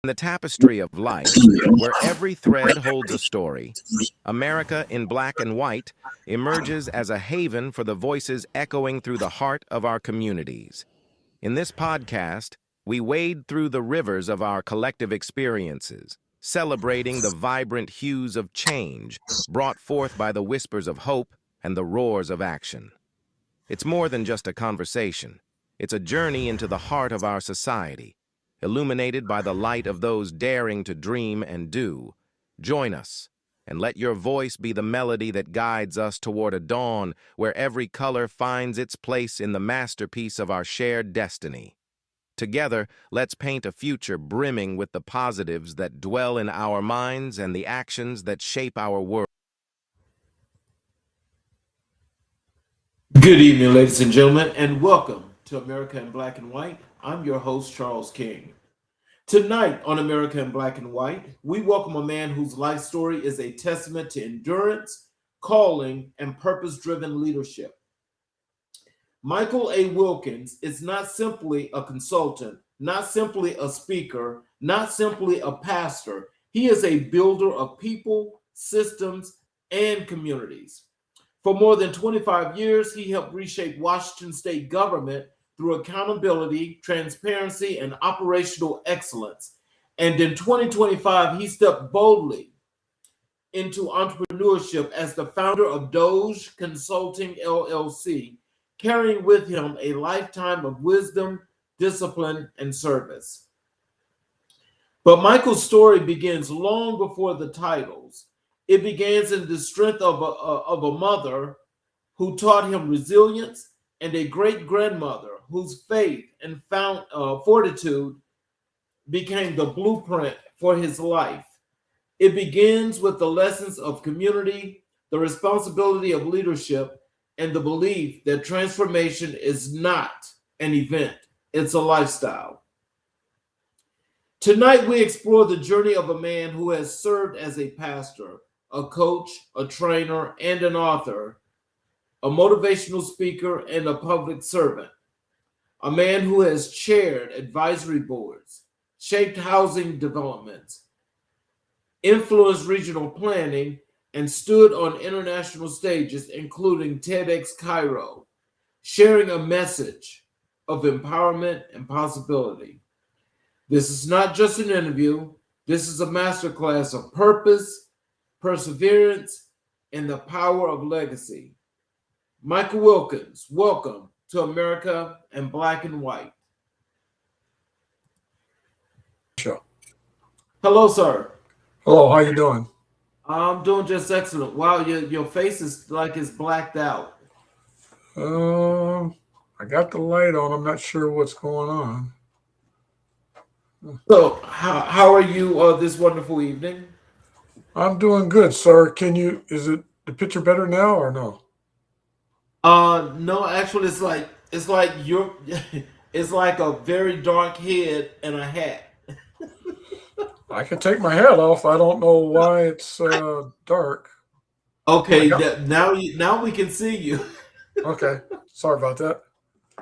The tapestry of life, where every thread holds a story, America in black and white emerges as a haven for the voices echoing through the heart of our communities. In this podcast, we wade through the rivers of our collective experiences, celebrating the vibrant hues of change brought forth by the whispers of hope and the roars of action. It's more than just a conversation. It's a journey into the heart of our society, illuminated by the light of those daring to dream and do. Join us, and let your voice be the melody that guides us toward a dawn where every color finds its place in the masterpiece of our shared destiny. Together, let's paint a future brimming with the positives that dwell in our minds and the actions that shape our world. Good evening, ladies and gentlemen, and welcome to America in Black and White. I'm your host, Charles King. Tonight on America in Black and White, we welcome a man whose life story is a testament to endurance, calling, and purpose-driven leadership. Michael A. Wilkins is not simply a consultant, not simply a speaker, not simply a pastor. He is a builder of people, systems, and communities. For more than 25 years, he helped reshape Washington state government through accountability, transparency, and operational excellence. And in 2025, he stepped boldly into entrepreneurship as the founder of Doge Consulting LLC, carrying with him a lifetime of wisdom, discipline, and service. But Michael's story begins long before the titles. It begins in the strength of a mother who taught him resilience and a great-grandmother whose faith and fortitude became the blueprint for his life. It begins with the lessons of community, the responsibility of leadership, and the belief that transformation is not an event, it's a lifestyle. Tonight, we explore the journey of a man who has served as a pastor, a coach, a trainer, and an author, a motivational speaker, and a public servant. A man who has chaired advisory boards, shaped housing developments, influenced regional planning, and stood on international stages, including TEDx Cairo, sharing a message of empowerment and possibility. This is not just an interview. This is a masterclass of purpose, perseverance, and the power of legacy. Michael Wilkins, welcome to America in Black and White. Sure. Hello, sir. Hello, how you doing? I'm doing just excellent. Wow, your face is like it's blacked out. I got the light on. I'm not sure what's going on. So, how are you this wonderful evening? I'm doing good, sir. Is it the picture better now or no? No, actually, it's like you're, it's like a very dark head and a hat. I can take my hat off. I don't know why it's dark. Okay, got- now we can see you. Okay, sorry about that.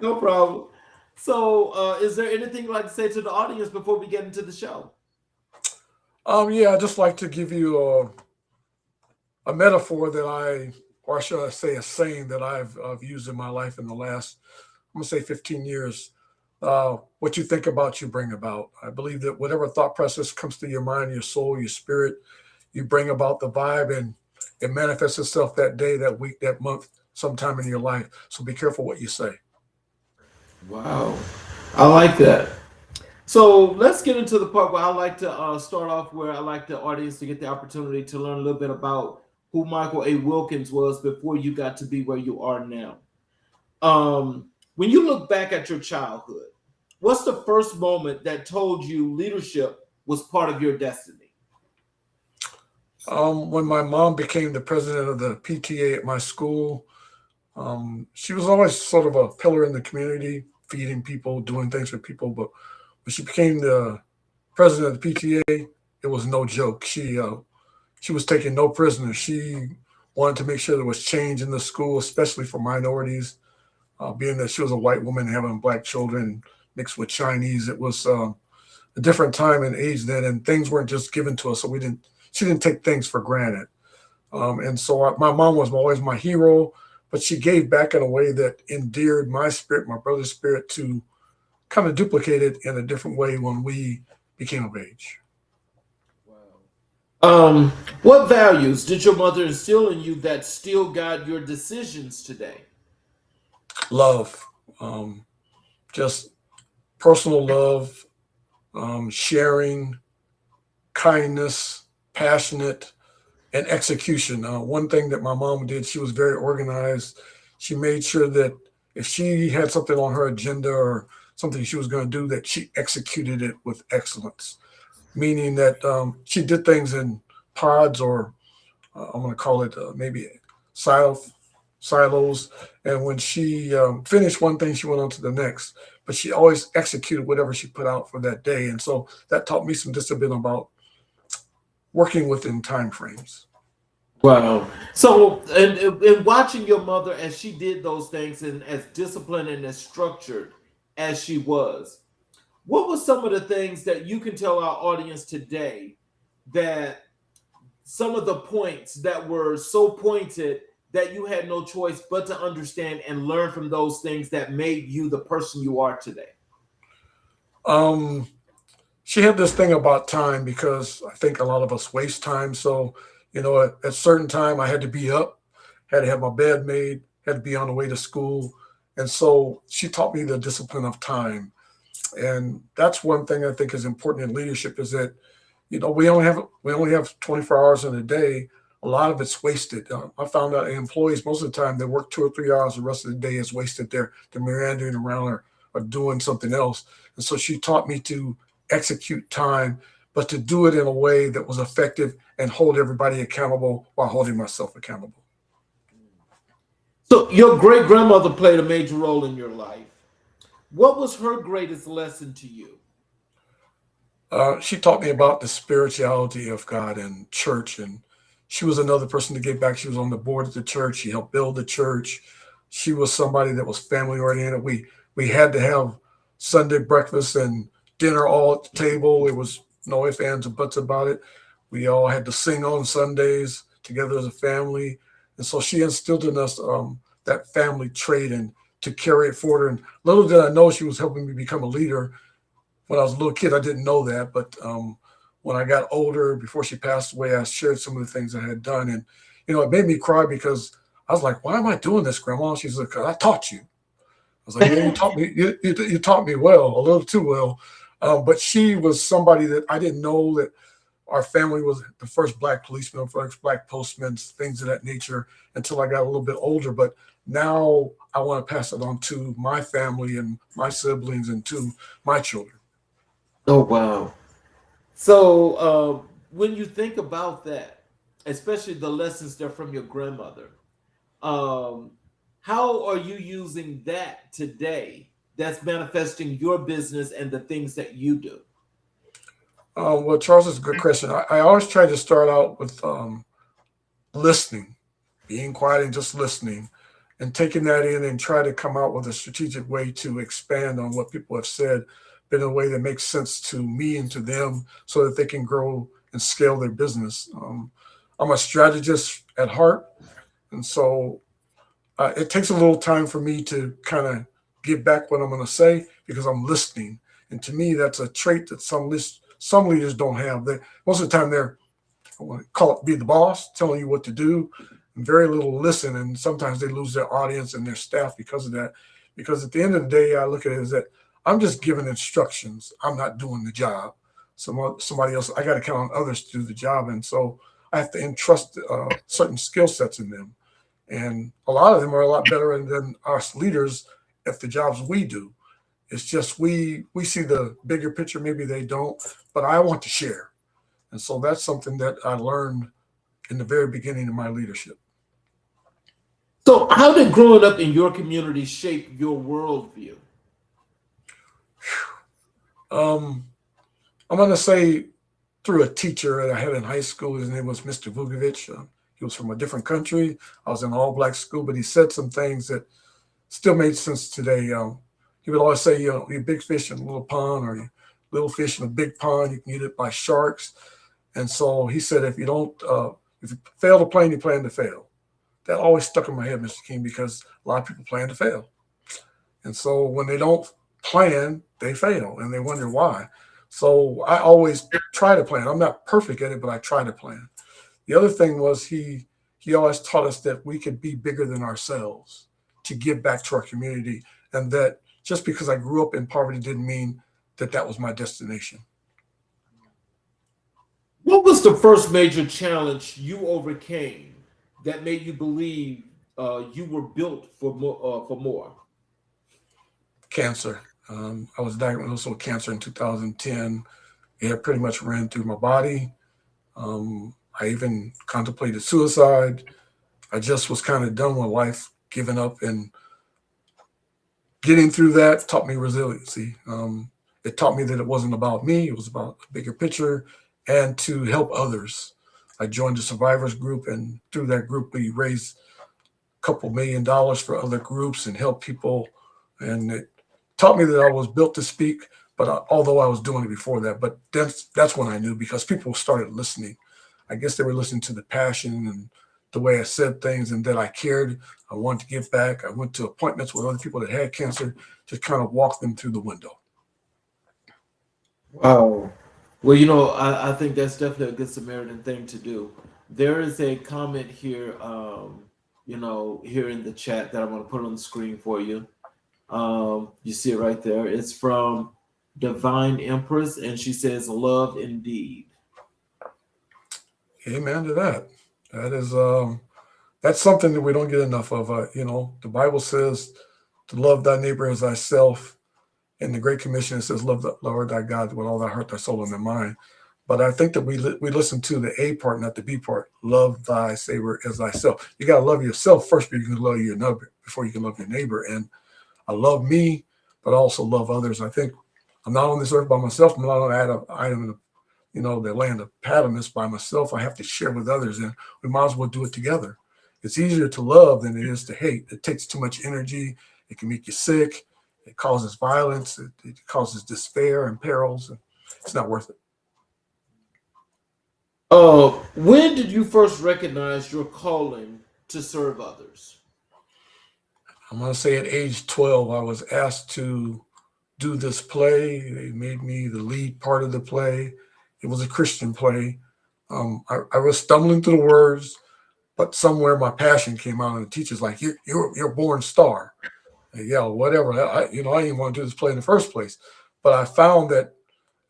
No problem. So, is there anything you'd like to say to the audience before we get into the show? Yeah, I'd just like to give you a metaphor or should I say a saying that I've used in my life in the last, I'm gonna say 15 years. What you think about, you bring about. I believe that whatever thought process comes to your mind, your soul, your spirit, you bring about the vibe, and it manifests itself that day, that week, that month, sometime in your life. So be careful what you say. Wow, I like that. So let's get into the part where I like to start off, where I like the audience to get the opportunity to learn a little bit about who Michael A. Wilkins was before you got to be where you are now. When you look back at your childhood, what's the first moment that told you leadership was part of your destiny? When my mom became the president of the PTA at my school, she was always sort of a pillar in the community, feeding people, doing things for people. But when she became the president of the PTA, it was no joke. She was taking no prisoners. She wanted to make sure there was change in the school, especially for minorities. Being that she was a white woman having black children mixed with Chinese, it was a different time and age then, and things weren't just given to us. So she didn't take things for granted. And so my mom was always my hero, but she gave back in a way that endeared my spirit, my brother's spirit, to kind of duplicate it in a different way when we became of age. What values did your mother instill in you that still guide your decisions today? Love, just personal love, sharing, kindness, passionate, and execution. One thing that my mom did, she was very organized. She made sure that if she had something on her agenda or something she was going to do, that she executed it with excellence, meaning that she did things in pods, or I'm going to call it maybe silos. And when she finished one thing, she went on to the next. But she always executed whatever she put out for that day. And so that taught me some discipline about working within time frames. Wow. So, and watching your mother as she did those things and as disciplined and as structured as she was, what were some of the things that you can tell our audience today, that some of the points that were so pointed that you had no choice but to understand and learn from those things that made you the person you are today? She had this thing about time, because I think a lot of us waste time. So, at certain time I had to be up, had to have my bed made, had to be on the way to school. And so she taught me the discipline of time. And that's one thing I think is important in leadership, is that, we only have 24 hours in a day. A lot of it's wasted. I found out employees, most of the time, they work 2 or 3 hours. The rest of the day is wasted. They're meandering around or doing something else. And so she taught me to execute time, but to do it in a way that was effective and hold everybody accountable while holding myself accountable. So your great grandmother played a major role in your life. What was her greatest lesson to you? She taught me about the spirituality of God and church, and she was another person to give back. She was on the board of the church. She helped build the church. She was somebody that was family oriented. We had to have Sunday breakfast and dinner all at the table. There was no ifs, ands, or buts about it. We all had to sing on Sundays together as a family. And so she instilled in us that family trait, and to carry it forward. And little did I know she was helping me become a leader. When I was a little kid, I didn't know that. But when I got older, before she passed away, I shared some of the things I had done. And, it made me cry, because I was like, why am I doing this, Grandma? She's like, 'cause I taught you. I was like, yeah, you taught me. You taught me well, a little too well. But she was somebody that I didn't know that our family was the first Black policeman, first Black postman, things of that nature, until I got a little bit older. But now I want to pass it on to my family and my siblings and to my children. Oh, wow. So when you think about that, especially the lessons there from your grandmother, how are you using that today that's manifesting your business and the things that you do? Well, Charles, is a good question. I always try to start out with listening, being quiet and just listening, and taking that in and try to come out with a strategic way to expand on what people have said, but in a way that makes sense to me and to them, so that they can grow and scale their business. I'm a strategist at heart. And so it takes a little time for me to kind of give back what I'm going to say, because I'm listening. And to me, that's a trait that some leaders don't have. Most of the time, they're, I want to call it, be the boss, telling you what to do, and very little listen. And sometimes they lose their audience and their staff because of that. Because at the end of the day, I look at it as that I'm just giving instructions. I'm not doing the job. Somebody else, I got to count on others to do the job. And so I have to entrust certain skill sets in them. And a lot of them are a lot better than us leaders at the jobs we do. It's just we see the bigger picture. Maybe they don't, but I want to share. And so that's something that I learned in the very beginning of my leadership. So how did growing up in your community shape your worldview? I'm going to say through a teacher that I had in high school. His name was Mr. Vukovic. He was from a different country. I was in an all-Black school, but he said some things that still made sense today. He would always say, you're a big fish in a little pond, or little fish in a big pond, you can get it by sharks. And so he said, if you fail to plan, you plan to fail. That always stuck in my head, Mr. King, because a lot of people plan to fail. And so when they don't plan, they fail and they wonder why. So I always try to plan. I'm not perfect at it, but I try to plan. The other thing was he always taught us that we could be bigger than ourselves to give back to our community, and that just because I grew up in poverty didn't mean that that was my destination. What was the first major challenge you overcame that made you believe you were built for more? For more? Cancer. I was diagnosed with cancer in 2010. It had pretty much ran through my body. I even contemplated suicide. I just was kind of done with life, giving up, and getting through that taught me resiliency. It taught me that it wasn't about me, it was about a bigger picture and to help others. I joined a survivors group, and through that group, we raised a couple $1 million for other groups and help people. And it taught me that I was built to speak, but although I was doing it before that, but that's when I knew, because people started listening. I guess they were listening to the passion and the way I said things, and that I cared. I wanted to give back. I went to appointments with other people that had cancer, just kind of walk them through the window. Wow. Well, I think that's definitely a good Samaritan thing to do. There is a comment here, here in the chat that I'm going to put on the screen for you. You see it right there. It's from Divine Empress, and she says, "Love indeed." Amen to that. That is that's something that we don't get enough of. The Bible says to love thy neighbor as thyself. In the Great Commission, it says, love the Lord thy God with all thy heart, thy soul, and thy mind. But I think that we listen to the A part, not the B part. Love thy neighbor as thyself. You got to love yourself first before you can love your neighbor, before you can love your neighbor. And I love me, but I also love others. I think I'm not on this earth by myself. I'm not an item in the land of Patmos by myself. I have to share with others, and we might as well do it together. It's easier to love than it is to hate. It takes too much energy. It can make you sick. It causes violence. It causes despair and perils. And it's not worth it. When did you first recognize your calling to serve others? I'm going to say at age 12, I was asked to do this play. They made me the lead part of the play. It was a Christian play. I was stumbling through the words, but somewhere my passion came out, and the teacher's like, "You're a born star." Yeah, whatever. I didn't want to do this play in the first place, but I found that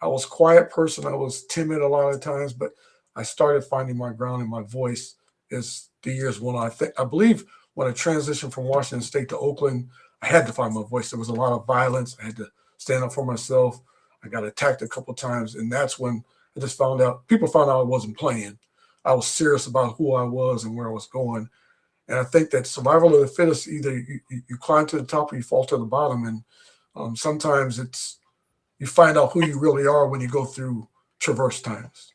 I was a quiet person. I was timid a lot of times, but I started finding my ground and my voice as the years went on. I believe when I transitioned from Washington State to Oakland, I had to find my voice. There was a lot of violence. I had to stand up for myself. I got attacked a couple of times, and that's when I just found out. People found out I wasn't playing. I was serious about who I was and where I was going. And I think that survival of the fittest, either you climb to the top or you fall to the bottom. And sometimes you find out who you really are when you go through traverse times.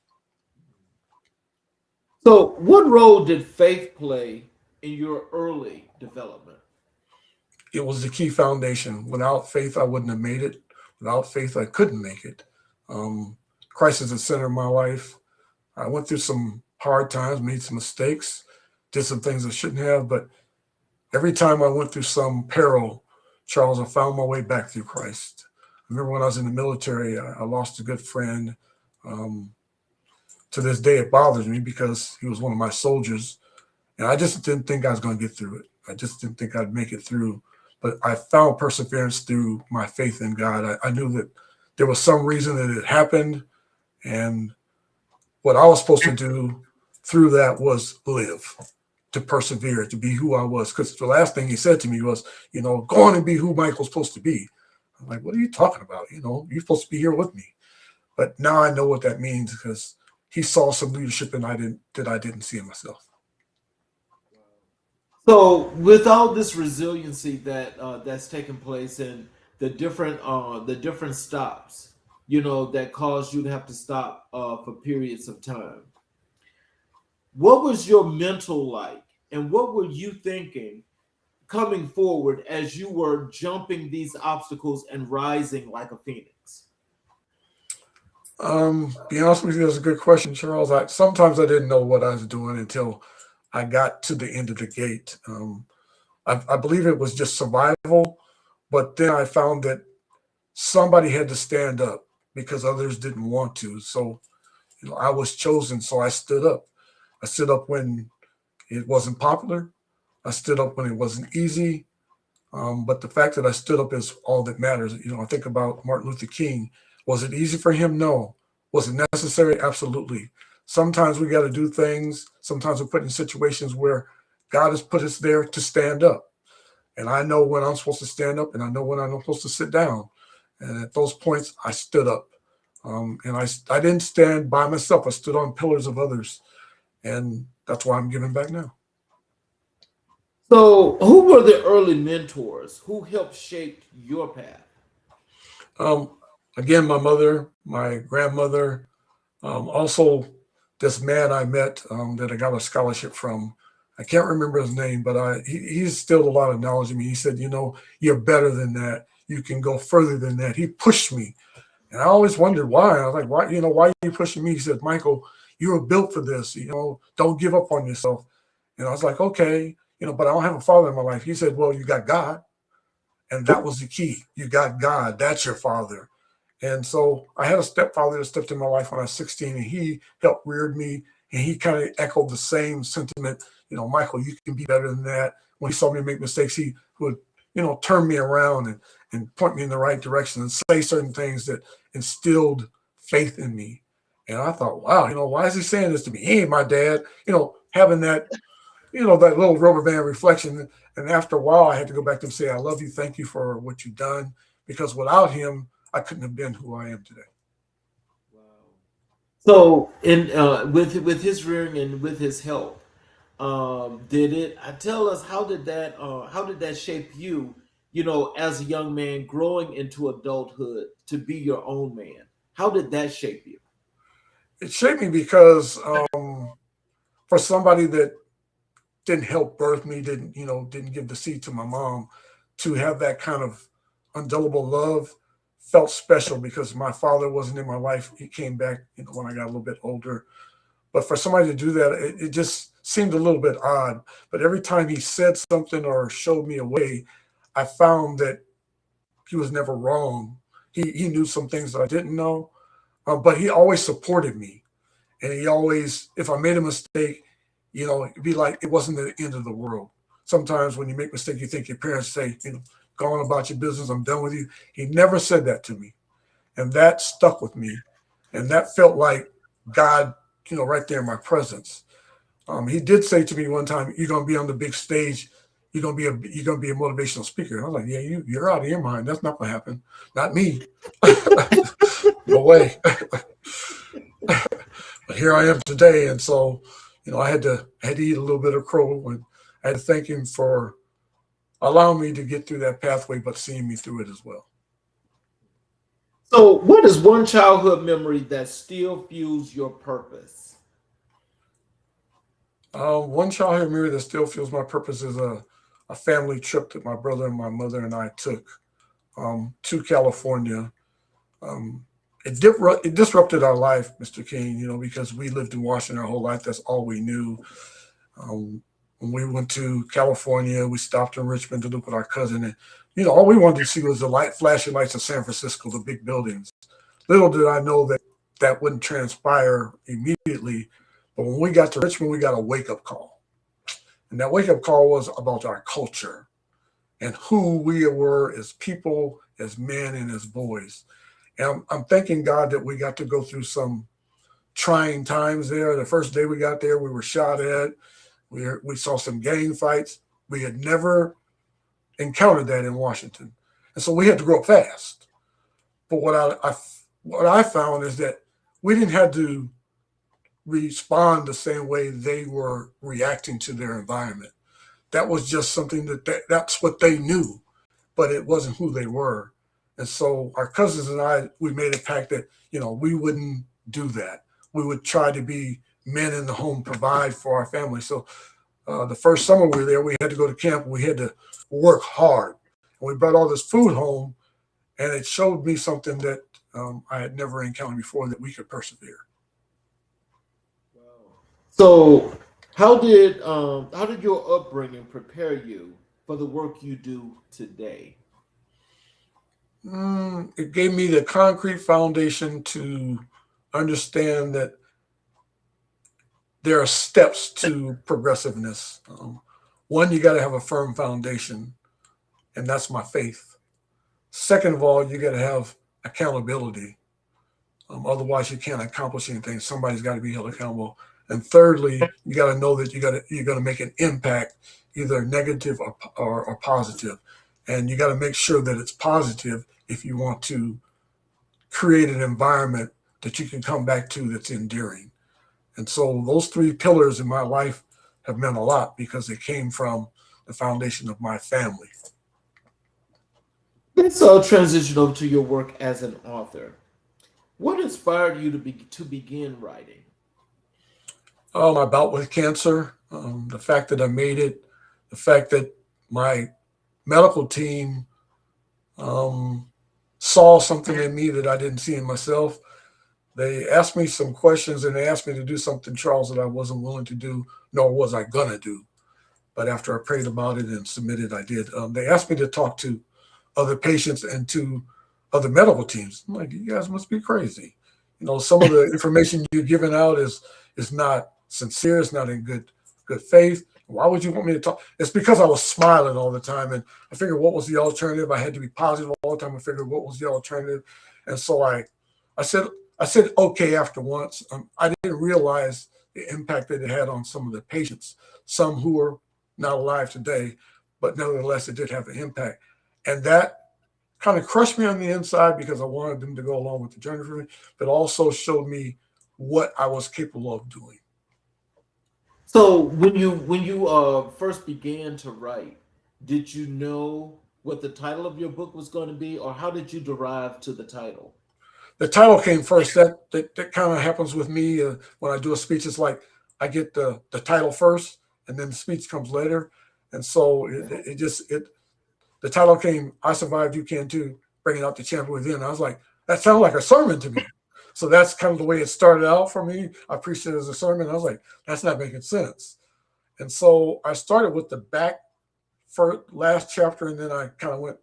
So what role did faith play in your early development? It was the key foundation. Without faith, I wouldn't have made it. Without faith, I couldn't make it. Christ is the center of my life. I went through some hard times, made some mistakes, did some things I shouldn't have, but every time I went through some peril, Charles, I found my way back through Christ. I remember when I was in the military, I lost a good friend. To this day, it bothers me because he was one of my soldiers, and I just didn't think I was going to get through it. I just didn't think I'd make it through, but I found perseverance through my faith in God. I knew that there was some reason that it happened, and what I was supposed to do through that was live, to persevere, to be who I was. Because the last thing he said to me was, go on and be who Michael's supposed to be. I'm like, what are you talking about? You're supposed to be here with me. But now I know what that means, because he saw some leadership that I didn't see in myself. So with all this resiliency that's taken place, and the different stops, that caused you to have to stop for periods of time, what was your mental like, and what were you thinking coming forward as you were jumping these obstacles and rising like a phoenix? Be honest with you, that's a good question, Charles. Sometimes I didn't know what I was doing until I got to the end of the gate. I believe it was just survival, but then I found that somebody had to stand up because others didn't want to. So, I was chosen, so I stood up. I stood up when it wasn't popular. I stood up when it wasn't easy. But the fact that I stood up is all that matters. I think about Martin Luther King. Was it easy for him? No. Was it necessary? Absolutely. Sometimes we got to do things. Sometimes we're put in situations where God has put us there to stand up. And I know when I'm supposed to stand up, and I know when I'm supposed to sit down. And at those points, I stood up. And I didn't stand by myself. I stood on pillars of others. And that's why I'm giving back now. So, who were the early mentors who helped shape your path? Um, Again, my mother, my grandmother, also this man I met that I got a scholarship from. I can't remember his name, but he instilled a lot of knowledge in me. He said, you're better than that. You can go further than that. He pushed me. And I always wondered why. I was like, why are you pushing me? He said, Michael, you were built for this. Don't give up on yourself. And I was like, okay, but I don't have a father in my life. He said, well, you got God. And that was the key. You got God. That's your father. And so I had a stepfather that stepped in my life when I was 16, and he helped reared me. And he kind of echoed the same sentiment. Michael, you can be better than that. When he saw me make mistakes, he would, turn me around and point me in the right direction and say certain things that instilled faith in me. And I thought, wow, why is he saying this to me? He ain't my dad. Having that, that little rubber band reflection. And after a while, I had to go back to him and say, I love you. Thank you for what you've done. Because without him, I couldn't have been who I am today. Wow. So, with his rearing and with his help, did it? Tell us, how did that shape you? As a young man growing into adulthood to be your own man. How did that shape you? It shaped me because for somebody that didn't help birth me, didn't give the seed to my mom, to have that kind of indelible love felt special because my father wasn't in my life. He came back, when I got a little bit older. But for somebody to do that, it just seemed a little bit odd. But every time he said something or showed me a way, I found that he was never wrong. He knew some things that I didn't know, but he always supported me. And he always, if I made a mistake, it'd be like it wasn't the end of the world. Sometimes when you make mistakes, you think your parents say, go on about your business, I'm done with you. He never said that to me. And that stuck with me. And that felt like God, right there in my presence. He did say to me one time, you're going to be on the big stage. You're going to be a motivational speaker. And I was like, yeah, you're out of your mind. That's not going to happen. Not me. No way. But here I am today. And so, I had to eat a little bit of crow, and I had to thank him for allowing me to get through that pathway, but seeing me through it as well. So, what is one childhood memory that still fuels your purpose? One childhood memory that still fuels my purpose is a family trip that my brother and my mother and I took to California. It disrupted our life, Mr. King, because we lived in Washington our whole life. That's all we knew. When we went to California, we stopped in Richmond to look with our cousin. And, all we wanted to see was the flashing lights of San Francisco, the big buildings. Little did I know that wouldn't transpire immediately. But when we got to Richmond, we got a wake-up call. And that wake-up call was about our culture and who we were as people, as men, and as boys. And I'm thanking God that we got to go through some trying times there. The first day we got there, we were shot at. We saw some gang fights. We had never encountered that in Washington. And so we had to grow up fast. But what I found is that we didn't have to respond the same way they were reacting to their environment. That was just something that's what they knew, but it wasn't who they were. And so our cousins and I, we made a pact that, we wouldn't do that. We would try to be men in the home, provide for our family. So the first summer we were there, we had to go to camp. We had to work hard. And we brought all this food home, and it showed me something that I had never encountered before that we could persevere. So, how did your upbringing prepare you for the work you do today? It gave me the concrete foundation to understand that there are steps to progressiveness. One, you got to have a firm foundation, and that's my faith. Second of all, you got to have accountability. Otherwise, you can't accomplish anything. Somebody's got to be held accountable. And thirdly, you got to know that you're going to make an impact, either negative or positive. And you got to make sure that it's positive if you want to create an environment that you can come back to that's endearing. And so those three pillars in my life have meant a lot because they came from the foundation of my family. Let's transition over to your work as an author. What inspired you to begin writing? My bout with cancer, the fact that I made it, the fact that my medical team saw something in me that I didn't see in myself. They asked me some questions and they asked me to do something, Charles, that I wasn't willing to do, nor was I gonna do. But after I prayed about it and submitted, I did. They asked me to talk to other patients and to other medical teams. I'm like, you guys must be crazy. You know, some of the information you're giving out is not sincere. It's not in good faith. Why would you want me to talk? It's because I was smiling all the time. And I figured, what was the alternative? I had to be positive all the time. I figured, what was the alternative? And so I said okay after once. I didn't realize the impact that it had on some of the patients, some who are not alive today, but nevertheless, it did have an impact. And that kind of crushed me on the inside because I wanted them to go along with the journey for me, but also showed me what I was capable of doing. So when you first began to write, did you know what the title of your book was going to be, or how did you derive to the title? The title came first. That kind of happens with me when I do a speech. It's like I get the title first, and then the speech comes later. And so the title came, I Survived, You Can Too, Bringing Out the Champion Within. I was like, that sounded like a sermon to me. So that's kind of the way it started out for me. I preached it as a sermon. I was like, that's not making sense. And so I started with the back for last chapter, and then I kind of went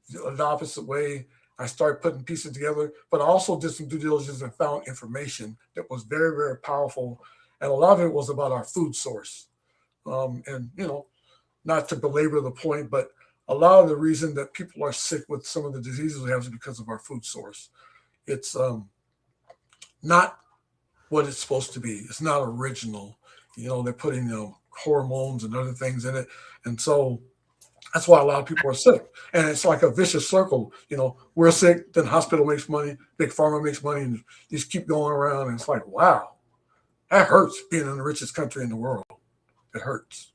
the opposite way. I started putting pieces together, but I also did some due diligence and found information that was very, very powerful. And a lot of it was about our food source. And, you know, not to belabor the point, but a lot of the reason that people are sick with some of the diseases we have is because of our food source. It's not what it's supposed to be. It's not original. You know, they're putting hormones and other things in it. And so that's why a lot of people are sick. And it's like a vicious circle. You know, we're sick, then hospital makes money, big pharma makes money, and you just keep going around. And it's like, wow, that hurts being in the richest country in the world. It hurts.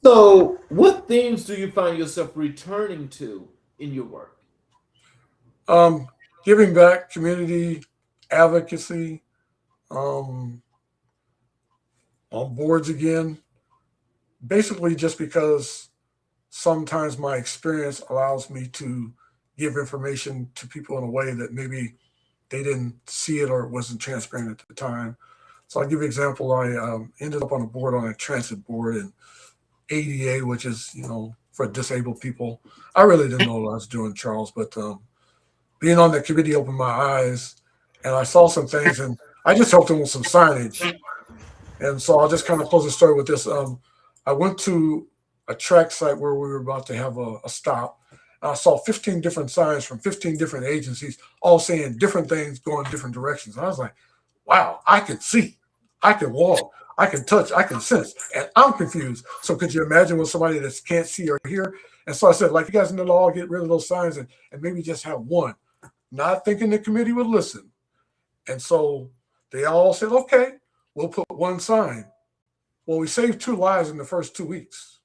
So what themes do you find yourself returning to in your work? Giving back, community, advocacy, on boards again, basically just because sometimes my experience allows me to give information to people in a way that maybe they didn't see it or it wasn't transparent at the time. So I'll give you an example. I ended up on a board, on a transit board in ADA, which is, you know, for disabled people. I really didn't know what I was doing, Charles, but being on the committee opened my eyes, and I saw some things, and I just helped them with some signage. And so I'll just kind of close the story with this. I went to a track site where we were about to have a stop. And I saw 15 different signs from 15 different agencies, all saying different things, going different directions. And I was like, wow, I can see, I can walk, I can touch, I can sense, and I'm confused. So could you imagine with somebody that can't see or hear? And so I said, like, you guys need to all get rid of those signs and maybe just have one, not thinking the committee would listen. And so they all said, okay, we'll put one sign. Well, we saved 2 lives in the first 2 weeks.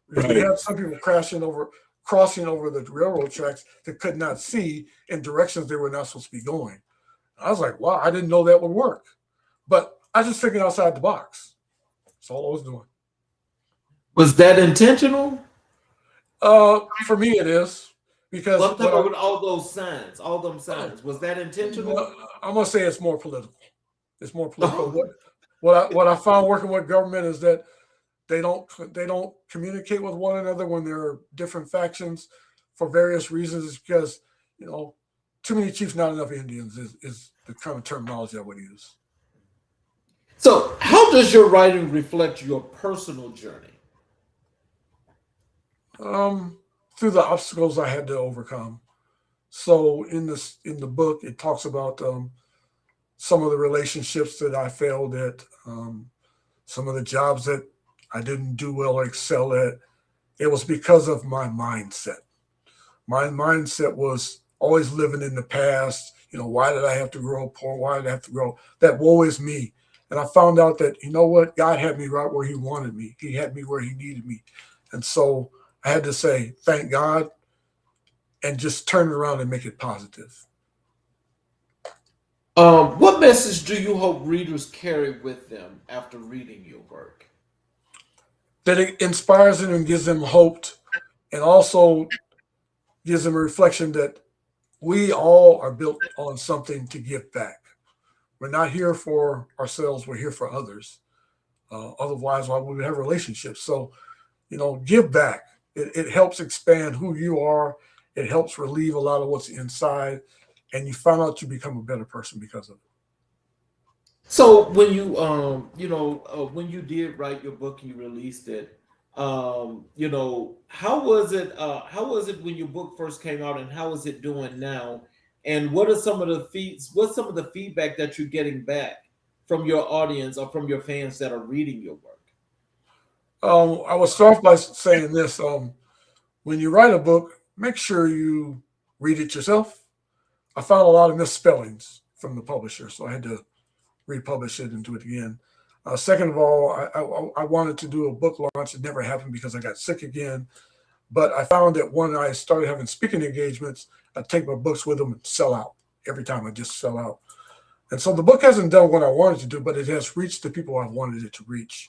Because we had some people crossing over the railroad tracks that could not see in directions they were not supposed to be going. I was like, wow, I didn't know that would work. But I just figured outside the box. That's all I was doing. Was that intentional? For me, it is. because Well, I'm talking about all those signs, all them signs. Was that intentional? I'm gonna say it's more political. It's more political. What I found working with government is that they don't communicate with one another when there are different factions for various reasons. Because too many chiefs, not enough Indians is the kind of terminology I would use. So, how does your writing reflect your personal journey? Through the obstacles I had to overcome. So in the book, it talks about some of the relationships that I failed at, some of the jobs that I didn't do well or excel at. It was because of my mindset. My mindset was always living in the past. Why did I have to grow poor? Why did I have to grow? That woe is me. And I found out that, what? God had me right where he wanted me. He had me where he needed me. And so I had to say, thank God, and just turn it around and make it positive. What message do you hope readers carry with them after reading your work? That it inspires them and gives them hope, and also gives them a reflection that we all are built on something to give back. We're not here for ourselves, we're here for others. Otherwise, why would we have relationships? So, give back. It helps expand who you are. It helps relieve a lot of what's inside, and you find out you become a better person because of it. So when you when you did write your book and you released it, how was it? How was it when your book first came out, and how is it doing now? And what are some of what's some of the feedback that you're getting back from your audience or from your fans that are reading your work? I will start by saying this: when you write a book, make sure you read it yourself. I found a lot of misspellings from the publisher, so I had to republish it and do it again. Second of all, I wanted to do a book launch. It never happened because I got sick again. But I found that when I started having speaking engagements, I'd take my books with them and sell out. Every time I just sell out. And so the book hasn't done what I wanted to do, but it has reached the people I wanted it to reach.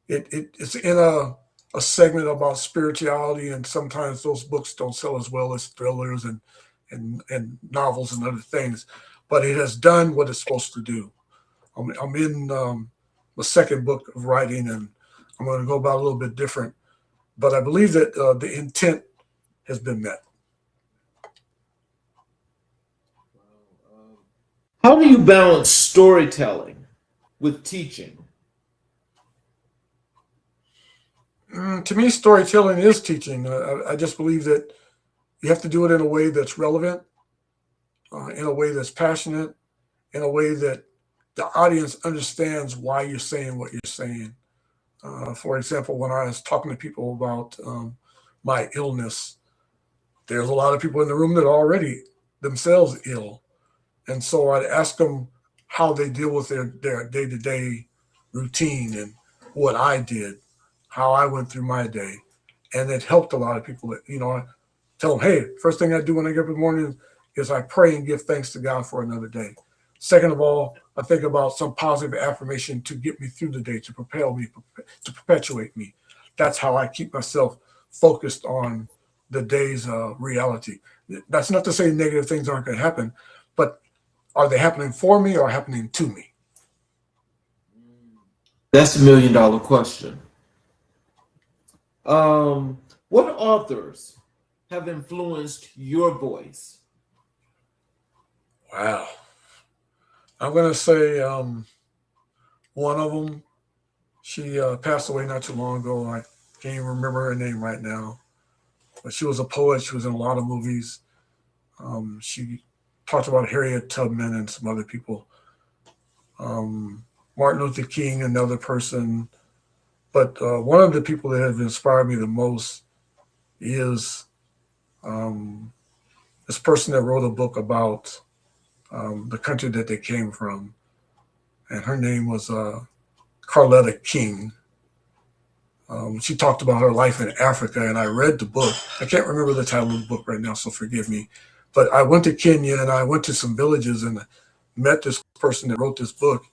It's in a segment about spirituality, and sometimes those books don't sell as well as thrillers and novels and other things. But it has done what it's supposed to do. I'm in the second book of writing, and I'm going to go about a little bit different. But I believe that the intent has been met. How do you balance storytelling with teaching? To me, storytelling is teaching. I just believe that you have to do it in a way that's relevant, in a way that's passionate, in a way that the audience understands why you're saying what you're saying. For example, when I was talking to people about my illness, there's a lot of people in the room that are already themselves ill. And so I'd ask them how they deal with their day-to-day routine and what I did, how I went through my day. And it helped a lot of people that, I tell them, hey, first thing I do when I get up in the morning is I pray and give thanks to God for another day. Second of all, I think about some positive affirmation to get me through the day, to propel me, to perpetuate me. That's how I keep myself focused on the day's reality. That's not to say negative things aren't going to happen, but are they happening for me or happening to me? That's $1 million question. What authors have influenced your voice? Wow. I'm going to say one of them, she passed away not too long ago. I can't even remember her name right now. But she was a poet. She was in a lot of movies. She talked about Harriet Tubman and some other people. Martin Luther King, another person. But one of the people that have inspired me the most is this person that wrote a book about the country that they came from. And her name was Carletta King. She talked about her life in Africa, and I read the book. I can't remember the title of the book right now, so forgive me. But I went to Kenya, and I went to some villages and met this person that wrote this book.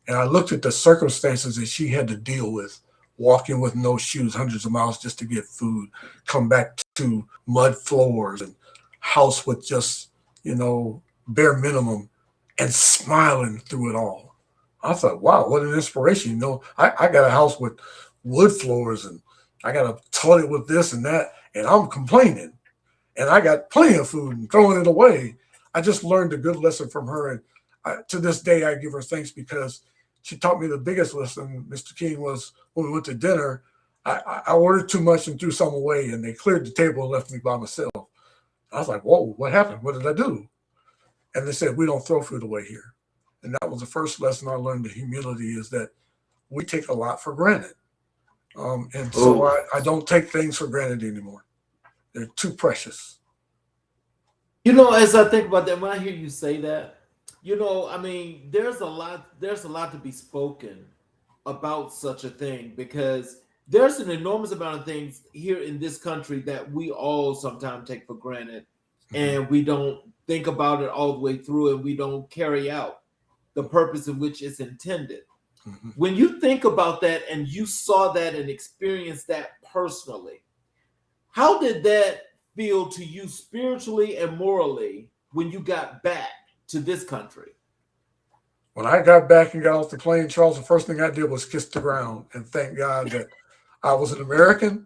And I looked at the circumstances that she had to deal with walking with no shoes, hundreds of miles just to get food, come back to mud floors and house with just, bare minimum, and smiling through it all. I thought, wow, what an inspiration. I got a house with wood floors and I got a toilet with this and that, and I'm complaining. And I got plenty of food and throwing it away. I just learned a good lesson from her. And to this day, I give her thanks because she taught me the biggest lesson, Mr. King, was when we went to dinner. I ordered too much and threw some away, and they cleared the table and left me by myself. I was like, whoa, what happened? What did I do? And they said, we don't throw food away here. And that was the first lesson I learned. The humility is that we take a lot for granted. So I don't take things for granted anymore. They're too precious. As I think about that, when I hear you say that, there's a lot to be spoken about such a thing, because there's an enormous amount of things here in this country that we all sometimes take for granted, and we don't think about it all the way through, and we don't carry out the purpose in which it's intended. When you think about that and you saw that and experienced that personally, how did that feel to you spiritually and morally when you got back to this country? When I got back and got off the plane, Charles, the first thing I did was kiss the ground and thank God that I was an American.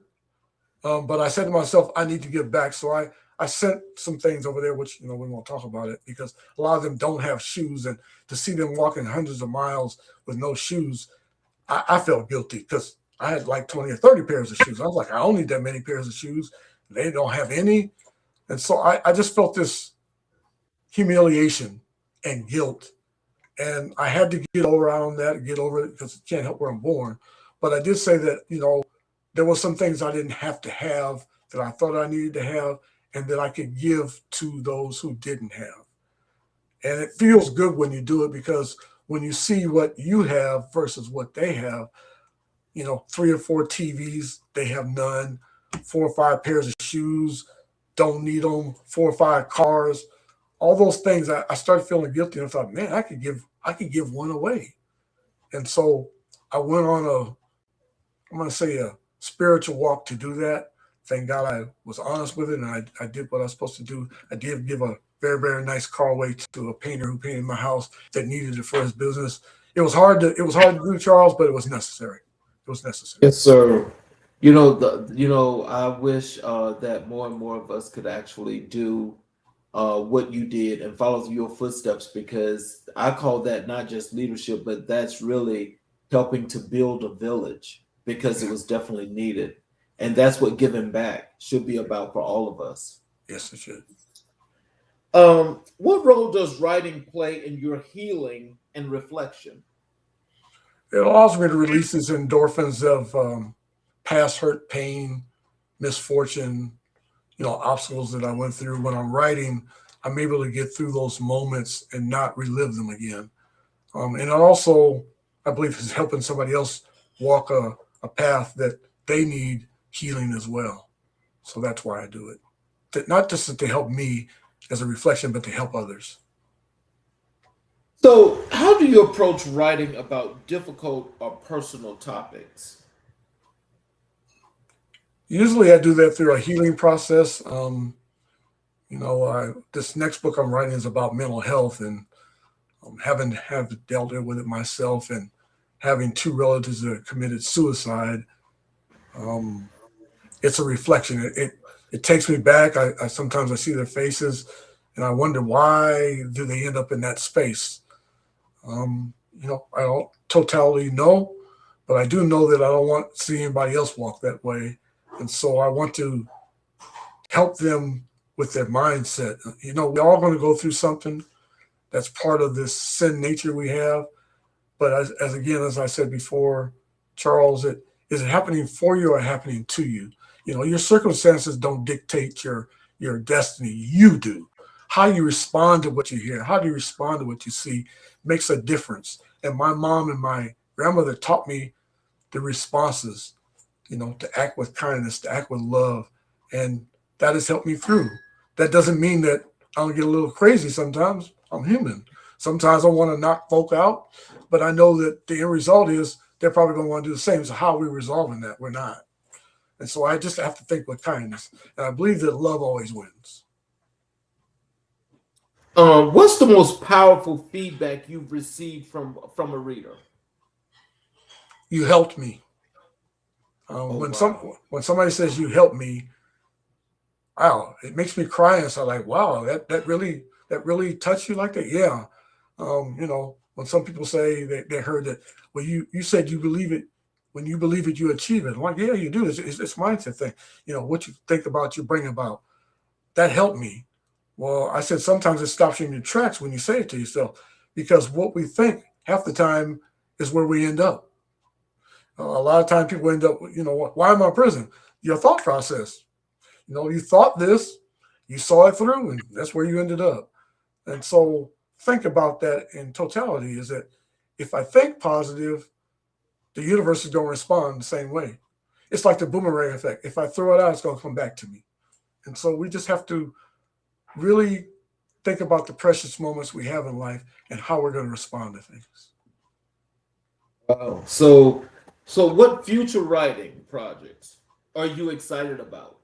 But I said to myself, I need to get back. So I sent some things over there, which, we won't talk about it, because a lot of them don't have shoes. And to see them walking hundreds of miles with no shoes, I felt guilty because I had like 20 or 30 pairs of shoes. I was like, I don't need that many pairs of shoes. They don't have any. And so I just felt this humiliation and guilt. And I had to get over it because I can't help where I'm born. But I did say that, there were some things I didn't have to have that I thought I needed to have and that I could give to those who didn't have. And it feels good when you do it, because when you see what you have versus what they have, 3 or 4 TVs, they have none, 4 or 5 pairs of shoes, don't need them, 4 or 5 cars, all those things. I started feeling guilty, and I thought, man, I could give one away. And so I went on a spiritual walk to do that. Thank God I was honest with it, and I did what I was supposed to do. I did give a very, very nice car away to a painter who painted my house that needed it for his business. It was hard to do, Charles, but it was necessary. It was necessary. Yes, sir. I wish that more and more of us could actually do what you did and follow your footsteps, because I call that not just leadership, but that's really helping to build a village, because it was definitely needed. And that's what giving back should be about for all of us. Yes, it should. What role does writing play in your healing and reflection? It allows me to release these endorphins of past hurt, pain, misfortune, obstacles that I went through. When I'm writing, I'm able to get through those moments and not relive them again. And it also, I believe, is helping somebody else walk a path that they need healing as well. So that's why I do it. Not just to help me as a reflection, but to help others. So how do you approach writing about difficult or personal topics? Usually I do that through a healing process. This next book I'm writing is about mental health, and having dealt with it myself, and having 2 relatives that have committed suicide. It's a reflection. It takes me back. I sometimes I see their faces and I wonder, why do they end up in that space? I don't totally know, but I do know that I don't want to see anybody else walk that way. And so I want to help them with their mindset. We're all going to go through something. That's part of this sin nature we have. But as I said before, Charles, is it happening for you or happening to you? Your circumstances don't dictate your destiny. You do. How you respond to what you hear, how do you respond to what you see makes a difference. And my mom and my grandmother taught me the responses, to act with kindness, to act with love. And that has helped me through. That doesn't mean that I don't get a little crazy sometimes. I'm human. Sometimes I want to knock folk out, but I know that the end result is they're probably going to want to do the same. So how are we resolving that? We're not. And so I just have to think with kindness. And I believe that love always wins. What's the most powerful feedback you've received from a reader? You helped me. Wow. When somebody says you helped me, wow, it makes me cry. And so I'm like, wow, that really touched you like that? Yeah. You know, when some people say they heard that, well, you said you believe it. When you believe it, you achieve it. I'm like, yeah, you do. It's mindset thing. You know, what you think about, you bring about. That helped me. Well, I said sometimes it stops you in your tracks when you say it to yourself, because what we think half the time is where we end up. A lot of times people end up, you know, why am I in prison? Your thought process. You know, you thought this, you saw it through, and that's where you ended up. And so think about that in totality, is that if I think positive, the universe is going to respond the same way. It's like the boomerang effect. If I throw it out, it's going to come back to me. And so we just have to really think about the precious moments we have in life and how we're going to respond to things. Wow. So what future writing projects are you excited about?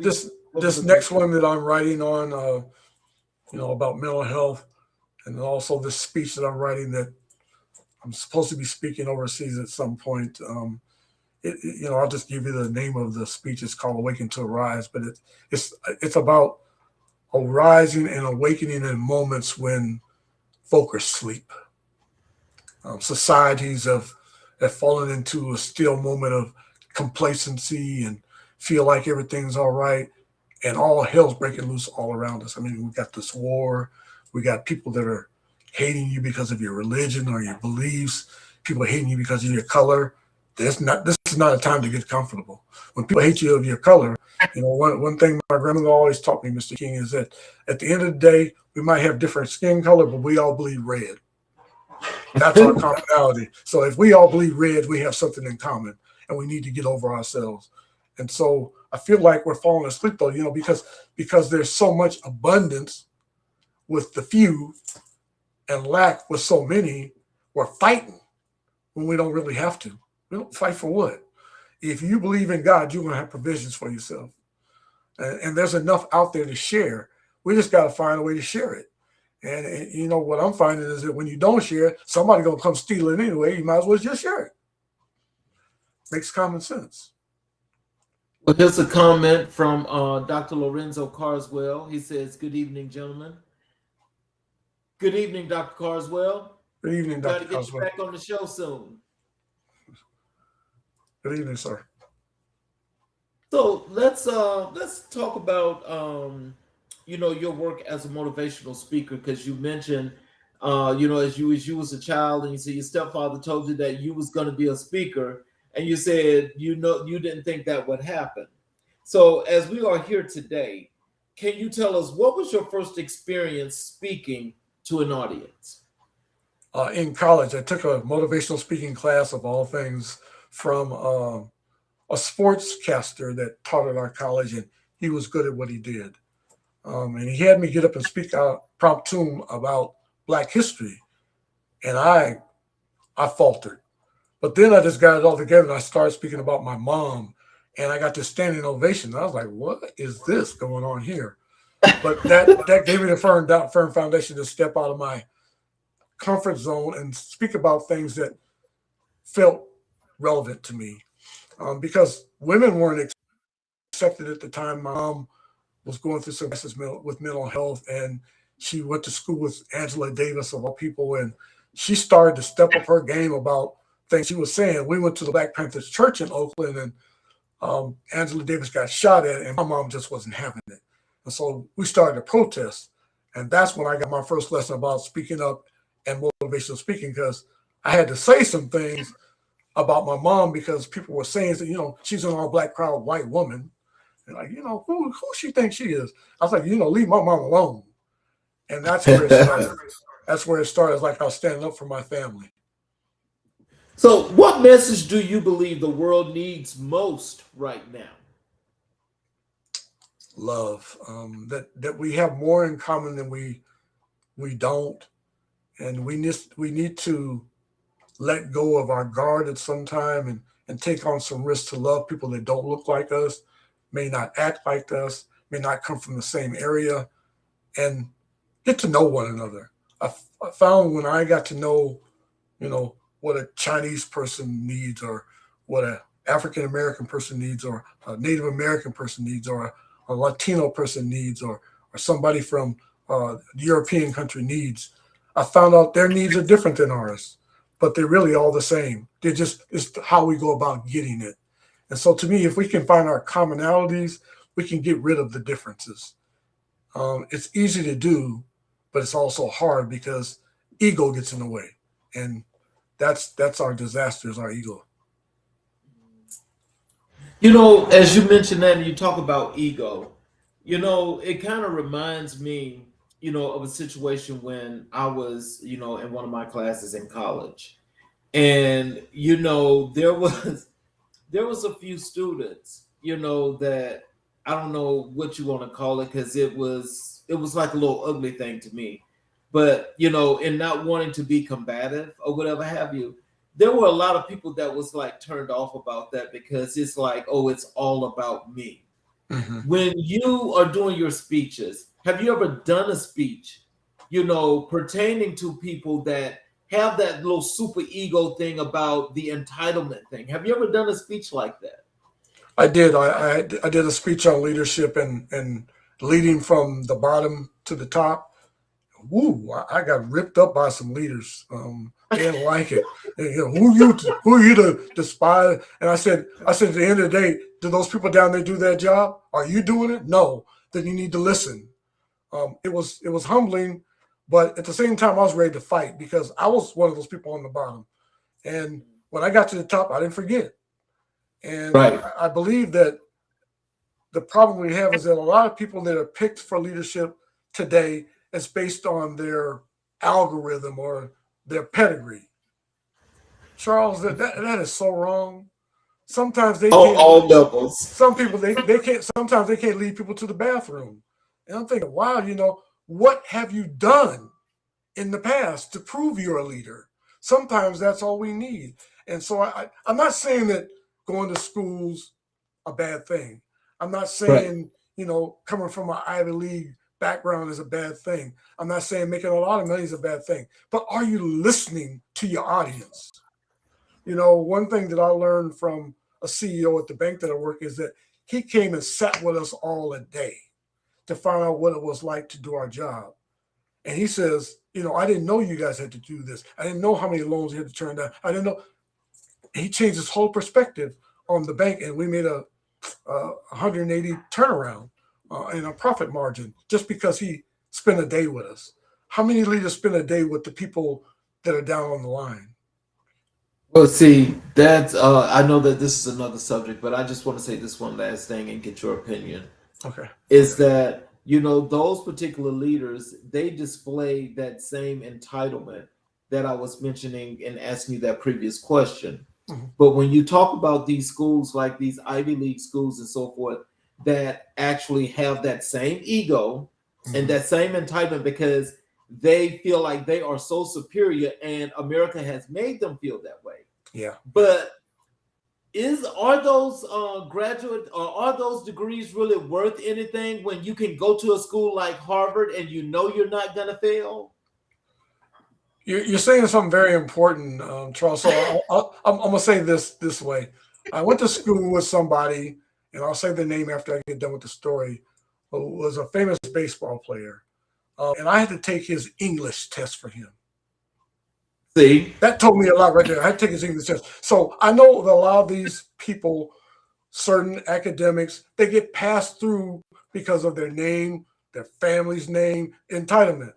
This next one that I'm writing on, you know, about mental health, and also this speech that I'm writing that I'm supposed to be speaking overseas at some point. You know, I'll just give you the name of the speech. It's called "Awaken to Arise," but it's about arising and awakening in moments when folk are asleep. Societies have fallen into a still moment of complacency and feel like everything's all right, and all hell's breaking loose all around us. I mean, we got this war, we got people that are hating you because of your religion or your beliefs, people hating you because of your color. This is not a time to get comfortable. When people hate you of your color, you know, one thing my grandmother always taught me, Mr. King, is that at the end of the day, we might have different skin color, but we all bleed red. That's our commonality. So if we all bleed red, we have something in common, and we need to get over ourselves. And so I feel like we're falling asleep, though, you know, because there's so much abundance with the few and lack with so many. We're fighting when we don't really have to. We don't fight for what? If you believe in God, you're going to have provisions for yourself. And there's enough out there to share. We just got to find a way to share it. And you know, what I'm finding is that when you don't share it, somebody's going to come steal it anyway. You might as well just share it. Makes common sense. Well, here's a comment from Dr. Lorenzo Carswell. He says, "Good evening, gentlemen." Good evening, Dr. Carswell. Good evening, Dr. Got to get you back on the show soon. Good evening, sir. So let's talk about you know, your work as a motivational speaker, because you mentioned you know, as you was a child, and you said your stepfather told you that you was going to be a speaker, and you said you didn't think that would happen. So as we are here today, can you tell us what was your first experience speaking to an audience? In college, I took a motivational speaking class, of all things, from a sportscaster that taught at our college, and he was good at what he did. And he had me get up and speak out promptum about Black history, and I faltered. But then I just got it all together, and I started speaking about my mom, and I got this standing ovation. I was like, "What is this going on here?" But that gave me the firm foundation to step out of my comfort zone and speak about things that felt relevant to me, because women weren't accepted at the time. My mom was going through some crisis with mental health, and she went to school with Angela Davis, of all people, and she started to step up her game about things she was saying. We went to the Black Panthers Church in Oakland, and Angela Davis got shot at, and my mom just wasn't having it. And so we started to protest, and that's when I got my first lesson about speaking up and motivational speaking, because I had to say some things about my mom, because people were saying that, you know, she's an all Black crowd, white woman. And like, you know, who she thinks she is? I was like, you know, leave my mom alone. And that's where it started. That's where it started. It's like I was standing up for my family. So what message do you believe the world needs most right now? Love. That we have more in common than we don't. And we need to let go of our guard at some time and take on some risks to love people that don't look like us, may not act like us, may not come from the same area, and get to know one another. I found when I got to know, what a Chinese person needs, or what a African American person needs, or a Native American person needs, or a Latino person needs, or somebody from the European country needs. I found out their needs are different than ours, but they're really all the same. It's how we go about getting it. And so to me, if we can find our commonalities, we can get rid of the differences. It's easy to do, but it's also hard because ego gets in the way. And that's our disaster, is our ego. As you mentioned that and you talk about ego, it kind of reminds me, of a situation when I was, in one of my classes in college. And, there was a few students, that I don't know what you want to call it, because it was like a little ugly thing to me. But, in not wanting to be combative or whatever have you, there were a lot of people that was like turned off about that, because it's like, oh, it's all about me. Mm-hmm. When you are doing your speeches, have you ever done a speech, pertaining to people that have that little super ego thing about the entitlement thing? Have you ever done a speech like that? I did. I did a speech on leadership and leading from the bottom to the top. Woo! I got ripped up by some leaders. They didn't like it. And, who are you to despise? And I said at the end of the day, do those people down there do their job? Are you doing it? No. Then you need to listen. It was humbling, but at the same time, I was ready to fight, because I was one of those people on the bottom. And when I got to the top, I didn't forget. And Right. I believe that the problem we have is that a lot of people that are picked for leadership today is based on their algorithm or their pedigree. Charles, that is so wrong. Sometimes they can't. All levels. Some people they can't. Sometimes they can't lead people to the bathroom. And I'm thinking, wow, what have you done in the past to prove you're a leader? Sometimes that's all we need. And so I'm not saying that going to school's a bad thing. I'm not saying, coming from an Ivy League background is a bad thing. I'm not saying making a lot of money is a bad thing. But are you listening to your audience? One thing that I learned from a CEO at the bank that I work is that he came and sat with us all a day to find out what it was like to do our job. And he says, I didn't know you guys had to do this. I didn't know how many loans you had to turn down. I didn't know. He changed his whole perspective on the bank, and we made a 180 turnaround in our profit margin just because he spent a day with us. How many leaders spend a day with the people that are down on the line? Well, see, that's I know that this is another subject, but I just want to say this one last thing and get your opinion. Okay. Is that, those particular leaders, they display that same entitlement that I was mentioning and asking you that previous question. Mm-hmm. But when you talk about these schools, like these Ivy League schools and so forth, that actually have that same ego and that same entitlement, because they feel like they are so superior, and America has made them feel that way. Yeah. But are those graduate, or are those degrees really worth anything when you can go to a school like Harvard and you're not going to fail? You're saying something very important, Charles. So I'm going to say this way. I went to school with somebody, and I'll say the name after I get done with the story, who was a famous baseball player. And I had to take his English test for him. See? That told me a lot right there. I had to take his English test. So I know that a lot of these people, certain academics, they get passed through because of their name, their family's name, entitlement.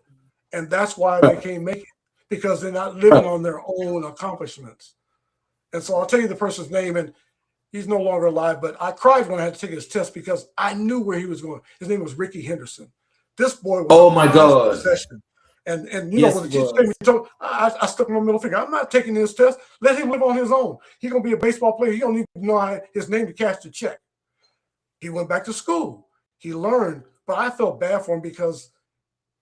And that's why they can't make it, because they're not living on their own accomplishments. And so I'll tell you the person's name, and he's no longer alive, but I cried when I had to take his test because I knew where he was going. His name was Ricky Henderson. This boy was oh my God. Possession. And Yes, when the teacher told me, I stuck my middle finger. I'm not taking this test. Let him live on his own. He's going to be a baseball player. He don't need to know his name to cash the check. He went back to school. He learned, but I felt bad for him because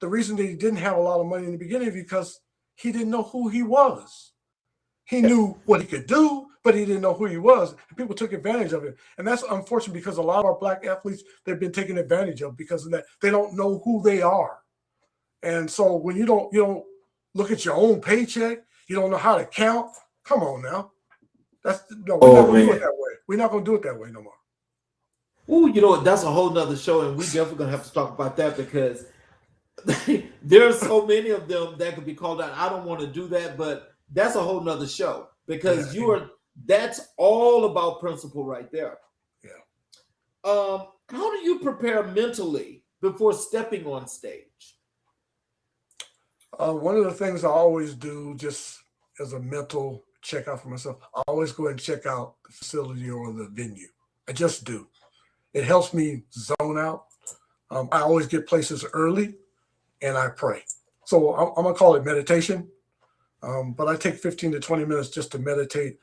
the reason that he didn't have a lot of money in the beginning is because he didn't know who he was. He knew what he could do, but he didn't know who he was. And people took advantage of it. And that's unfortunate because a lot of our black athletes, they've been taken advantage of because of that. They don't know who they are. And so when you don't look at your own paycheck, you don't know how to count. Come on now. We're not going to do it that way. We're not going to do it that way no more. Oh, you know what? That's a whole nother show, and we definitely going to have to talk about that because there's so many of them that could be called out. I don't want to do that, but that's a whole nother show because that's all about principle right there. Yeah. How do you prepare mentally before stepping on stage? One of the things I always do, just as a mental checkout for myself, I always go and check out the facility or the venue. I just do. It helps me zone out. I always get places early and I pray. So I'm going to call it meditation. But I take 15 to 20 minutes just to meditate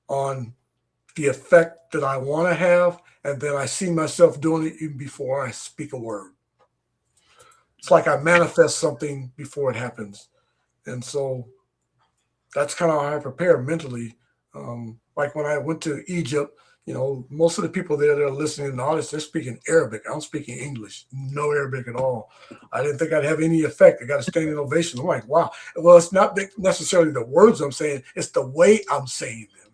on the effect that I want to have. And then I see myself doing it even before I speak a word. It's like I manifest something before it happens. And so that's kind of how I prepare mentally. Like when I went to Egypt, most of the people there that are listening in the audience, they're speaking Arabic. I'm speaking English, no Arabic at all. I didn't think I'd have any effect. I got a standing ovation. I'm like, wow. Well, it's not necessarily the words I'm saying. It's the way I'm saying them,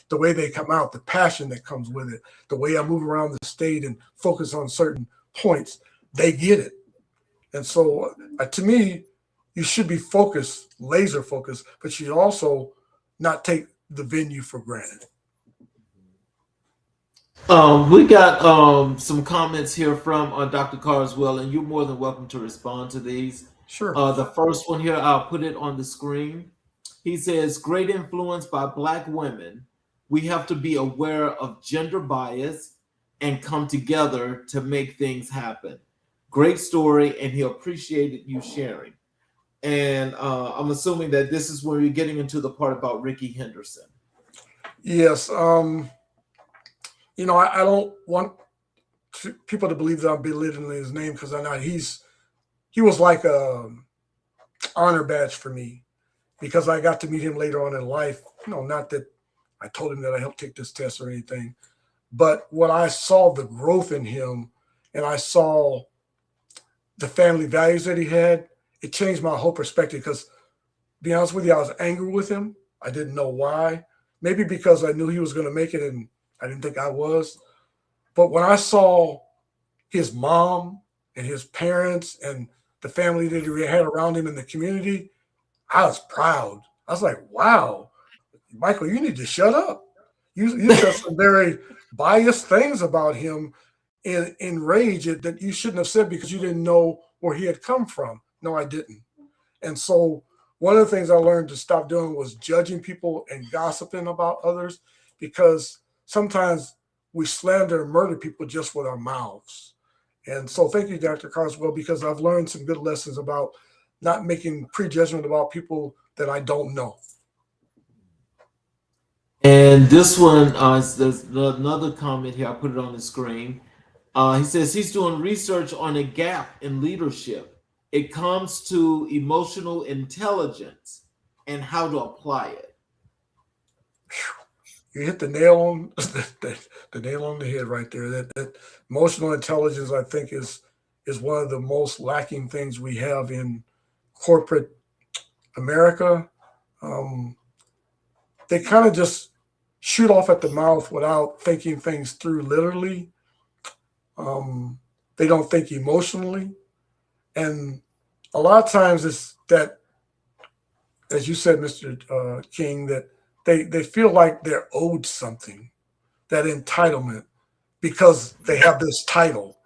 the way they come out, the passion that comes with it, the way I move around the stage and focus on certain points. They get it. And so to me, you should be focused, laser focused, but you also not take the venue for granted. We got some comments here from Dr. Carswell, and you're more than welcome to respond to these. Sure. The first one here, I'll put it on the screen. He says, great influence by Black women. We have to be aware of gender bias and come together to make things happen. Great story, and he appreciated you sharing. And I'm assuming that this is where you're getting into the part about Ricky Henderson. Yes. I don't want people to believe that I'm belittling his name because I'm not. He was like a honor badge for me because I got to meet him later on in life. Not that I told him that I helped take this test or anything, but when I saw the growth in him and I saw the family values that he had, it changed my whole perspective because, to be honest with you, I was angry with him. I didn't know why. Maybe because I knew he was going to make it and I didn't think I was. But when I saw his mom and his parents and the family that he had around him in the community, I was proud. I was like, wow, Michael, you need to shut up. You said some very biased things about him in rage that you shouldn't have said because you didn't know where he had come from. No, I didn't. And so one of the things I learned to stop doing was judging people and gossiping about others because sometimes we slander and murder people just with our mouths. And so thank you, Dr. Carswell, because I've learned some good lessons about not making prejudgment about people that I don't know. And this one, there's another comment here. I put it on the screen. He says he's doing research on a gap in leadership. It comes to emotional intelligence and how to apply it. You hit the nail on the nail on the head right there. That emotional intelligence, I think, is one of the most lacking things we have in corporate America. They kind of just shoot off at the mouth without thinking things through literally. They don't think emotionally. And a lot of times it's that, as you said, Mr. King, that they feel like they're owed something, that entitlement, because they have this title.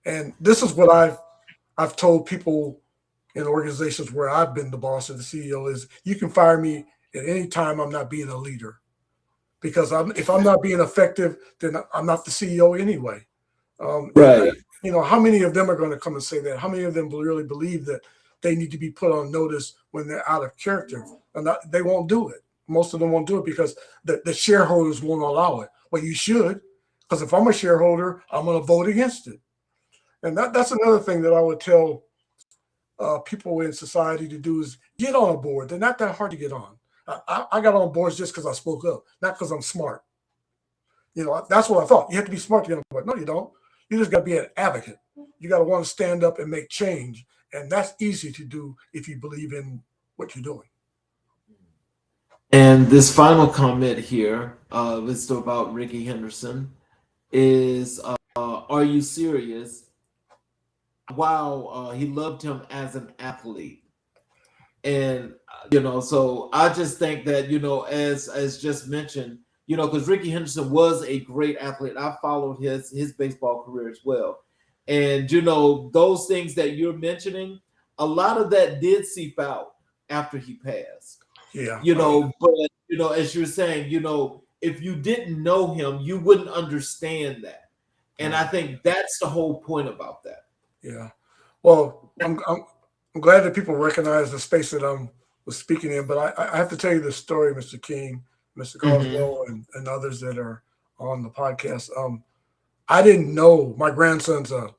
And this is what I've told people in organizations where I've been the boss or the CEO is you can fire me at any time I'm not being a leader. Because if I'm not being effective, then I'm not the CEO anyway. Right. How many of them are going to come and say that? How many of them really believe that they need to be put on notice when they're out of character? And they won't do it. Most of them won't do it because the shareholders won't allow it. Well, you should, because if I'm a shareholder, I'm going to vote against it. And that's another thing that I would tell people in society to do is get on a board. They're not that hard to get on. I got on boards just because I spoke up, not because I'm smart. That's what I thought. You have to be smart to get on board. No, you don't. You just got to be an advocate. You got to want to stand up and make change. And that's easy to do if you believe in what you're doing. And this final comment here, is about Ricky Henderson, is, are you serious? Wow, he loved him as an athlete. And, so I just think that, as just mentioned, because Ricky Henderson was a great athlete. I followed his baseball career as well. And, those things that you're mentioning, a lot of that did seep out after he passed. Yeah. But, as you're saying, if you didn't know him, you wouldn't understand that. And I think that's the whole point about that. Yeah. Well, I'm glad that people recognize the space that I was speaking in, but I have to tell you this story, Mr. King, Mr. Carswell, and others that are on the podcast. I didn't know my grandson's a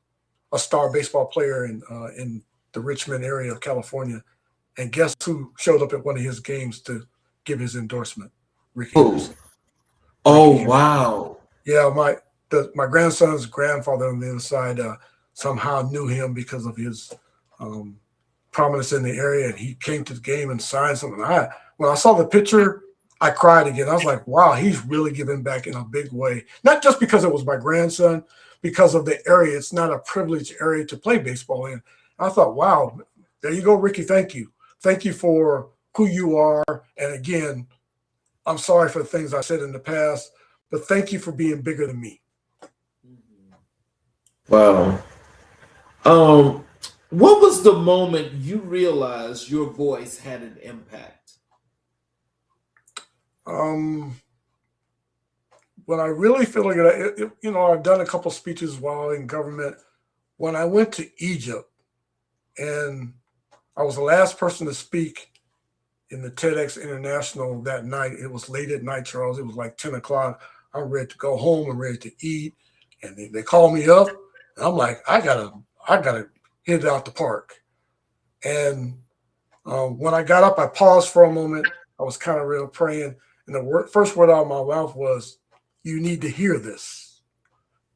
star baseball player in the Richmond area of California. And guess who showed up at one of his games to give his endorsement? Ricky Henderson. Oh, wow. Yeah, my grandson's grandfather on the other side somehow knew him because of his prominence in the area, and he came to the game and signed something. When I saw the picture, I cried again. I was like, wow, he's really giving back in a big way. Not just because it was my grandson, because of the area. It's not a privileged area to play baseball in. I thought, wow, there you go, Ricky. Thank you. Thank you for who you are. And again, I'm sorry for the things I said in the past, but thank you for being bigger than me. Wow. What was the moment you realized your voice had an impact? When I really feel like I've done a couple speeches while in government. When I went to Egypt, and I was the last person to speak in the TEDx International that night. It was late at night, Charles. It was like 10 o'clock. I'm ready to go home. I'm ready to eat. And they called me up. And I'm like, I gotta hit it out the park. And when I got up, I paused for a moment. I was kind of real praying. And the first word out of my mouth was, "You need to hear this."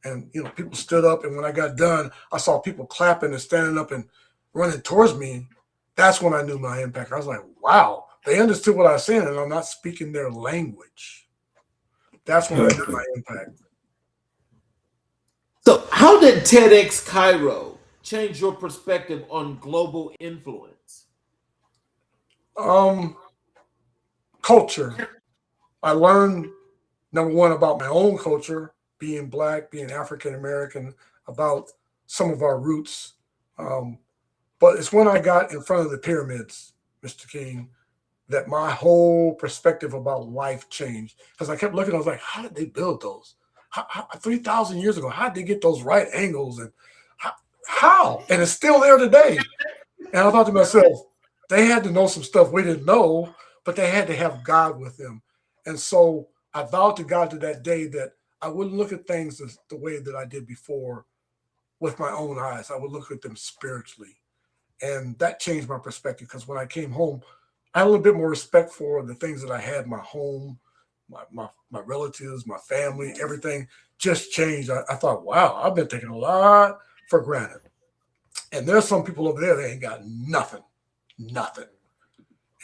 And, people stood up. And when I got done, I saw people clapping and standing up and running towards me. That's when I knew my impact. I was like, wow, they understood what I was saying, and I'm not speaking their language. That's when I knew my impact. So how did TEDx Cairo change your perspective on global influence? Culture. I learned, number one, about my own culture, being Black, being African American, about some of our roots. But it's when I got in front of the pyramids, Mr. King, that my whole perspective about life changed. Because I kept looking, I was like, how did they build those? 3,000 years ago, how did they get those right angles? And how? And it's still there today. And I thought to myself, they had to know some stuff we didn't know, but they had to have God with them. And so I vowed to God to that day that I wouldn't look at things the way that I did before with my own eyes. I would look at them spiritually. And that changed my perspective, because when I came home, I had a little bit more respect for the things that I had, my home, my relatives, my family, everything just changed. I thought, wow, I've been taking a lot for granted. And there's some people over there, they ain't got nothing.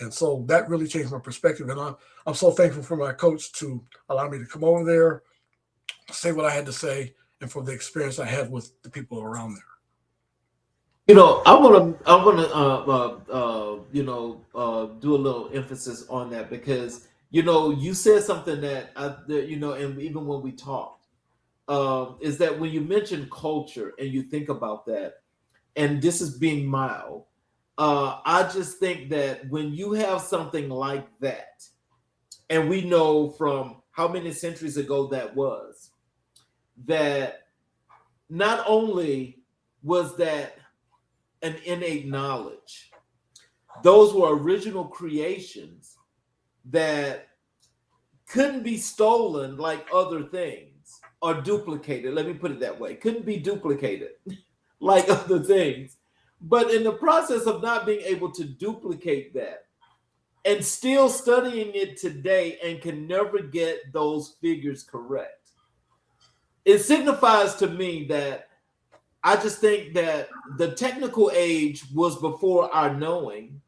And so that really changed my perspective. And I'm so thankful for my coach to allow me to come over there, say what I had to say, and for the experience I had with the people around there. I want to do a little emphasis on that, because you said something that and even when we talked, is that when you mention culture and you think about that, and this is being mild, I just think that when you have something like that, and we know from how many centuries ago that was, that not only was that an innate knowledge, those were original creations that couldn't be stolen like other things, or duplicated. Let me put it that way. Couldn't be duplicated like other things. But in the process of not being able to duplicate that, and still studying it today and can never get those figures correct. It signifies to me that I just think that the technical age was before our knowing,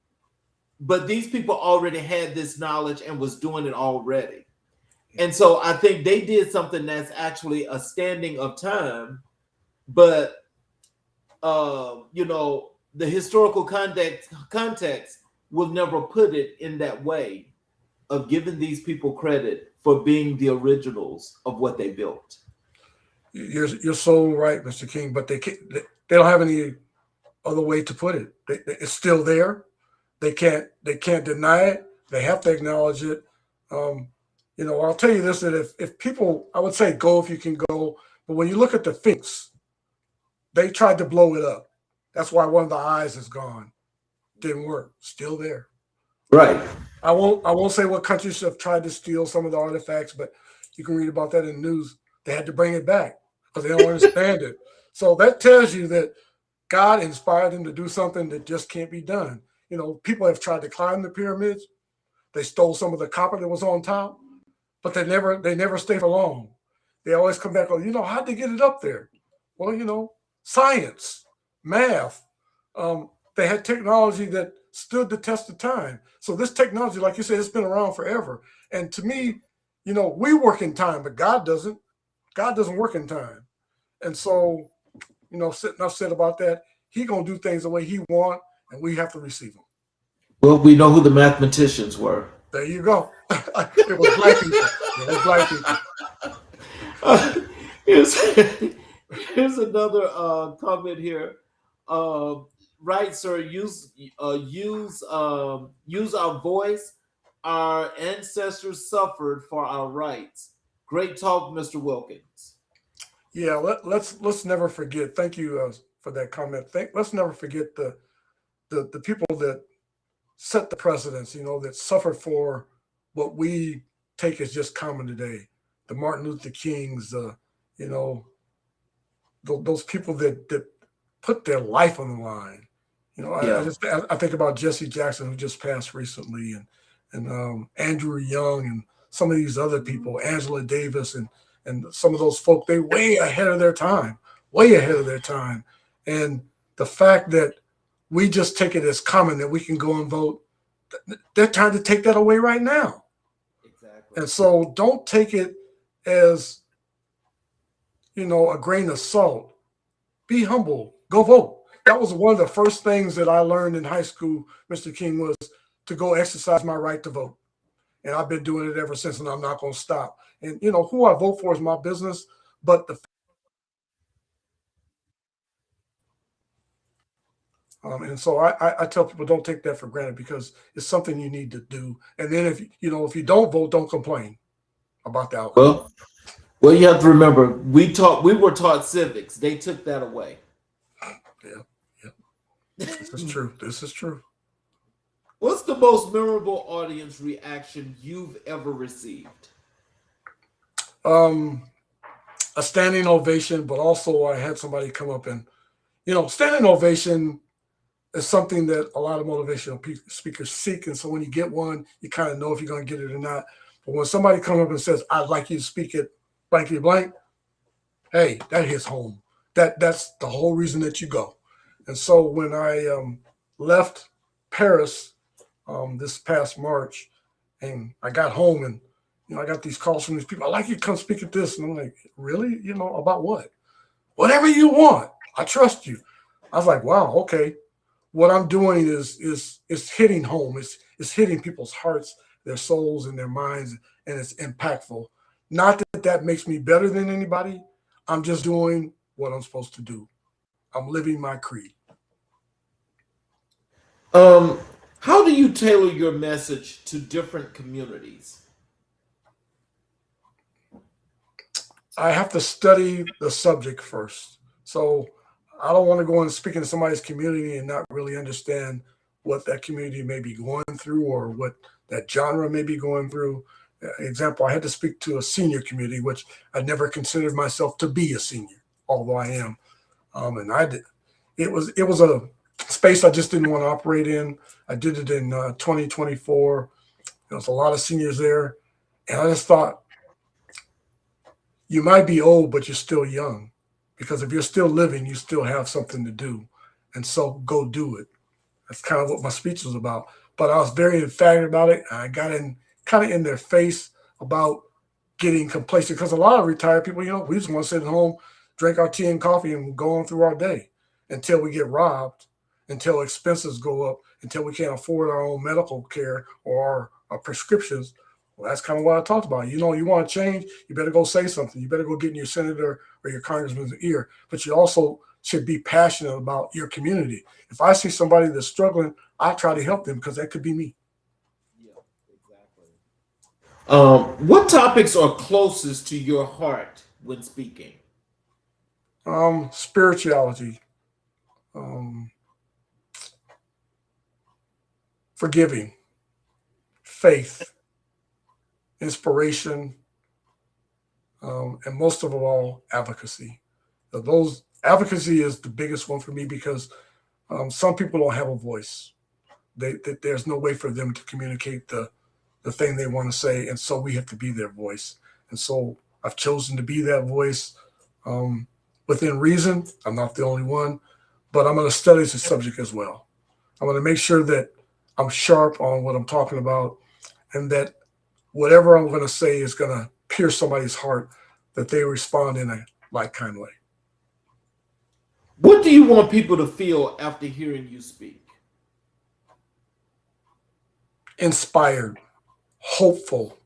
but these people already had this knowledge and was doing it already. And so I think they did something that's actually a standing of time, but you know, the historical context will never put it in that way of giving these people credit for being the originals of what they built. You're so right, Mr. King. But they don't have any other way to put it. It's still there. They can't deny it. They have to acknowledge it. You know, I'll tell you this: that if people, I would say go if you can go. But when you look at the Sphinx, they tried to blow it up. That's why one of the eyes is gone. Didn't work. Still there. Right. I won't say what countries have tried to steal some of the artifacts, but you can read about that in the news. They had to bring it back because they don't understand it. So that tells you that God inspired them to do something that just can't be done. You know, people have tried to climb the pyramids. They stole some of the copper that was on top, but they never stay for long. They always come back, oh, you know, how'd they get it up there? Well, you know, science, math. They had technology that stood the test of time. So this technology, like you said, it's been around forever. And to me, you know, we work in time, but God doesn't. God doesn't work in time. And so, you know, enough said about that. He gonna do things the way he want, and we have to receive them. Well, we know who the mathematicians were. There you go. It was black people. It was black people. Here's another comment here. Right, sir. Use our voice. Our ancestors suffered for our rights. Great talk, Mr. Wilkins. Yeah, let's never forget. Thank you for that comment. Let's never forget the people that set the precedents. You know, that suffered for what we take as just common today. The Martin Luther Kings. You know, those people that put their life on the line. You know, yeah. I think about Jesse Jackson, who just passed recently, and Andrew Young, and some of these other people, Angela Davis, and some of those folk. They way ahead of their time, And the fact that we just take it as common that we can go and vote, they're trying to take that away right now. Exactly. And so don't take it as, you know, a grain of salt. Be humble. Go vote. That was one of the first things that I learned in high school, Mr. King, was to go exercise my right to vote. And I've been doing it ever since, and I'm not going to stop. And, you know, who I vote for is my business. But and so I tell people, don't take that for granted, because it's something you need to do. And then if you don't vote, don't complain about the outcome. Well, you have to remember, we were taught civics. They took that away. Yeah. This is true. What's the most memorable audience reaction you've ever received? A standing ovation, but also I had somebody come up and, you know, standing ovation is something that a lot of motivational speakers seek. And so when you get one, you kind of know if you're going to get it or not. But when somebody comes up and says, I'd like you to speak it blankety blank, hey, that hits home. That's the whole reason that you go. And so when I left Paris this past March, and I got home, and you know, I got these calls from these people. I'd like you to come speak at this. And I'm like, really? You know, about what? Whatever you want. I trust you. I was like, wow, okay. What I'm doing is hitting home. It's hitting people's hearts, their souls, and their minds, and it's impactful. Not that makes me better than anybody. I'm just doing what I'm supposed to do. I'm living my creed. How do you tailor your message to different communities? I have to study the subject first. So I don't want to go and speak into somebody's community and not really understand what that community may be going through or what that genre may be going through. Example, I had to speak to a senior community, which I never considered myself to be a senior, although I am. And I did. It was space I just didn't want to operate in. I did it in 2024. There was a lot of seniors there. And I just thought, you might be old, but you're still young. Because if you're still living, you still have something to do. And so go do it. That's kind of what my speech was about. But I was very emphatic about it. I got in kind of in their face about getting complacent, because a lot of retired people, we just want to sit at home, drink our tea and coffee, and go on through our day until we get robbed, until expenses go up, until we can't afford our own medical care or our prescriptions. Well, that's kind of what I talked about. You want to change, you better go say something. You better go get in your senator or your congressman's ear. But you also should be passionate about your community. If I see somebody that's struggling, I try to help them, because that could be me. Yeah, exactly. What topics are closest to your heart when speaking? Spirituality, forgiving, faith, inspiration, and most of all, advocacy. Those advocacy is the biggest one for me, because some people don't have a voice. There's no way for them to communicate the thing they want to say, and so we have to be their voice. And so I've chosen to be that voice within reason. I'm not the only one, but I'm going to study the subject as well. I'm going to make sure that I'm sharp on what I'm talking about, and that whatever I'm going to say is going to pierce somebody's heart, that they respond in a like-kind way. What do you want people to feel after hearing you speak? Inspired, hopeful,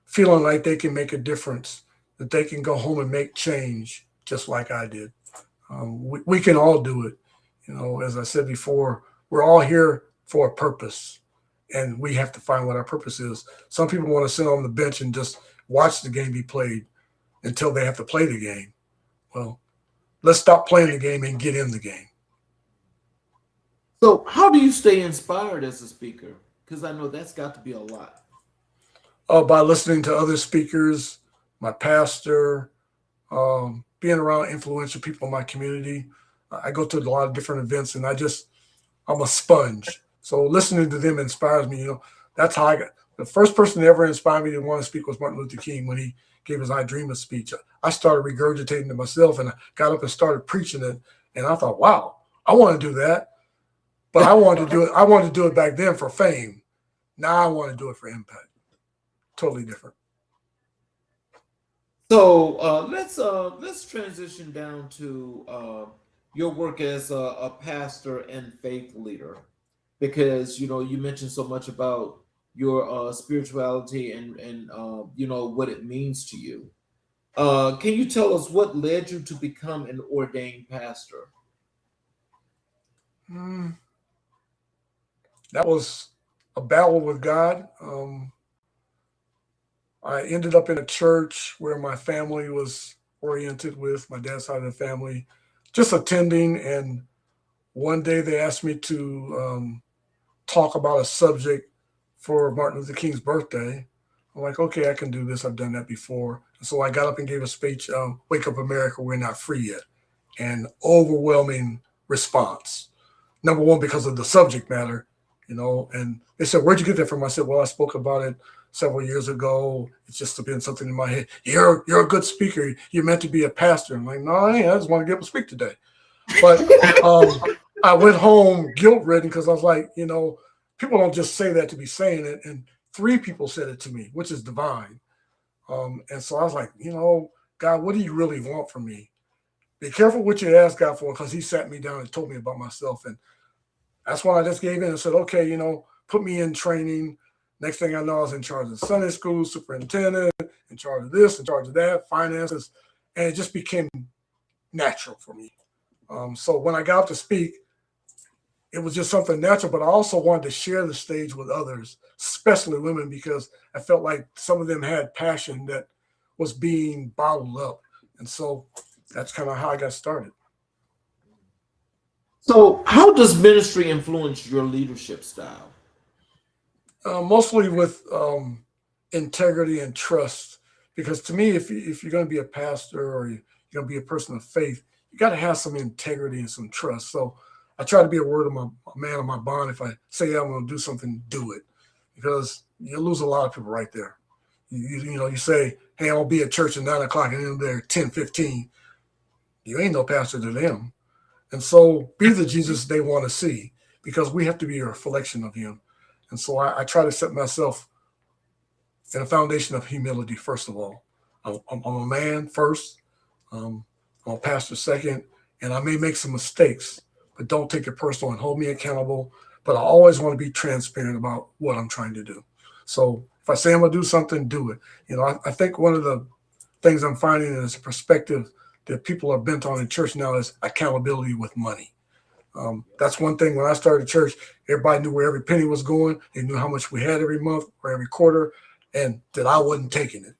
feeling like they can make a difference, that they can go home and make change just like I did. We can all do it. As I said before, we're all here for a purpose, and we have to find what our purpose is. Some people want to sit on the bench and just watch the game be played until they have to play the game. Well, let's stop playing the game and get in the game. So how do you stay inspired as a speaker? Because I know that's got to be a lot. By listening to other speakers, my pastor, being around influential people in my community. I go to a lot of different events, and I'm a sponge. So listening to them inspires me. That's how I got. The first person that ever inspired me to want to speak was Martin Luther King, when he gave his I Dream a speech. I started regurgitating it myself, and I got up and started preaching it. And I thought, wow, I want to do that. But I wanted to do it. I wanted to do it back then for fame. Now I want to do it for impact. Totally different. So let's transition down to your work as a pastor and faith leader, because you mentioned so much about your spirituality and what it means to you. Can you tell us what led you to become an ordained pastor? That was a battle with God. I ended up in a church where my family was oriented with, my dad's side of the family, just attending. And one day they asked me to talk about a subject for Martin Luther King's birthday. I'm like, okay, I can do this. I've done that before. And so I got up and gave a speech, Wake Up America, We're Not Free Yet. And overwhelming response. Number one, because of the subject matter, and they said, where'd you get that from? I said, well, I spoke about it several years ago. It's just been something in my head. You're a good speaker. You're meant to be a pastor. I'm like, no, I ain't. I just want to get up and speak today. But I went home guilt-ridden, because I was like, people don't just say that to be saying it. And 3 people said it to me, which is divine. And so I was like, God, what do you really want from me? Be careful what you ask God for, because he sat me down and told me about myself. And that's when I just gave in and said, okay, put me in training. Next thing I know, I was in charge of Sunday school, superintendent, in charge of this, in charge of that, finances. And it just became natural for me. So when I got up to speak, it was just something natural, but I also wanted to share the stage with others, especially women, because I felt like some of them had passion that was being bottled up. And so that's kind of how I got started. So how does ministry influence your leadership style? Mostly with integrity and trust, because to me, if you're going to be a pastor or you're going to be a person of faith, you got to have some integrity and some trust. So I try to be a man of my bond. If I say I'm going to do something, do it, because you lose a lot of people right there. You say, hey, I'll be at church at 9 o'clock and then they're 10:15. You ain't no pastor to them. And so be the Jesus they want to see, because we have to be a reflection of him. And so I try to set myself in a foundation of humility, first of all. I'm a man first. I'm a pastor second. And I may make some mistakes, but don't take it personal and hold me accountable. But I always want to be transparent about what I'm trying to do. So if I say I'm going to do something, do it. I think one of the things I'm finding is perspective that people are bent on in church now is accountability with money. That's one thing. When I started church, everybody knew where every penny was going. They knew how much we had every month or every quarter, and that I wasn't taking it.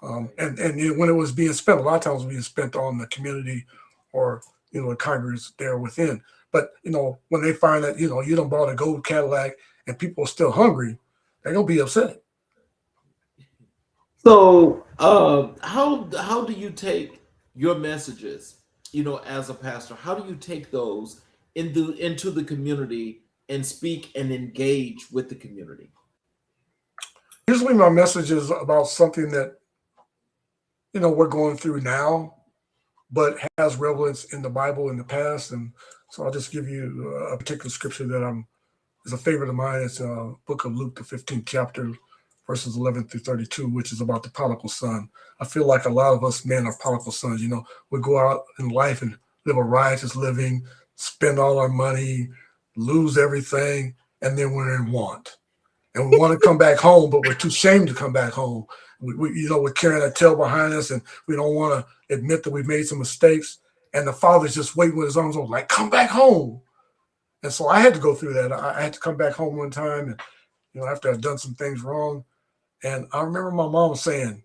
And when it was being spent, a lot of times it was being spent on the community or, the congregants there within. But, when they find that, you done bought a gold Cadillac and people are still hungry, they're going to be upset. So how do you take your messages, as a pastor? How do you take those into the community and speak and engage with the community? Usually my message is about something that, we're going through now, but has relevance in the Bible in the past. And so I'll just give you a particular scripture that is a favorite of mine. It's a book of Luke, the 15th chapter, verses 11 through 32, which is about the prodigal son. I feel like a lot of us men are prodigal sons. We go out in life and live a riotous living, spend all our money, lose everything, and then we're in want. And we want to come back home, but we're too ashamed to come back home. We're carrying our tail behind us, and we don't want to admit that we've made some mistakes. And the father's just waiting with his arms open, like, come back home. And so I had to go through that. I had to come back home one time, and after I'd done some things wrong. And I remember my mom saying,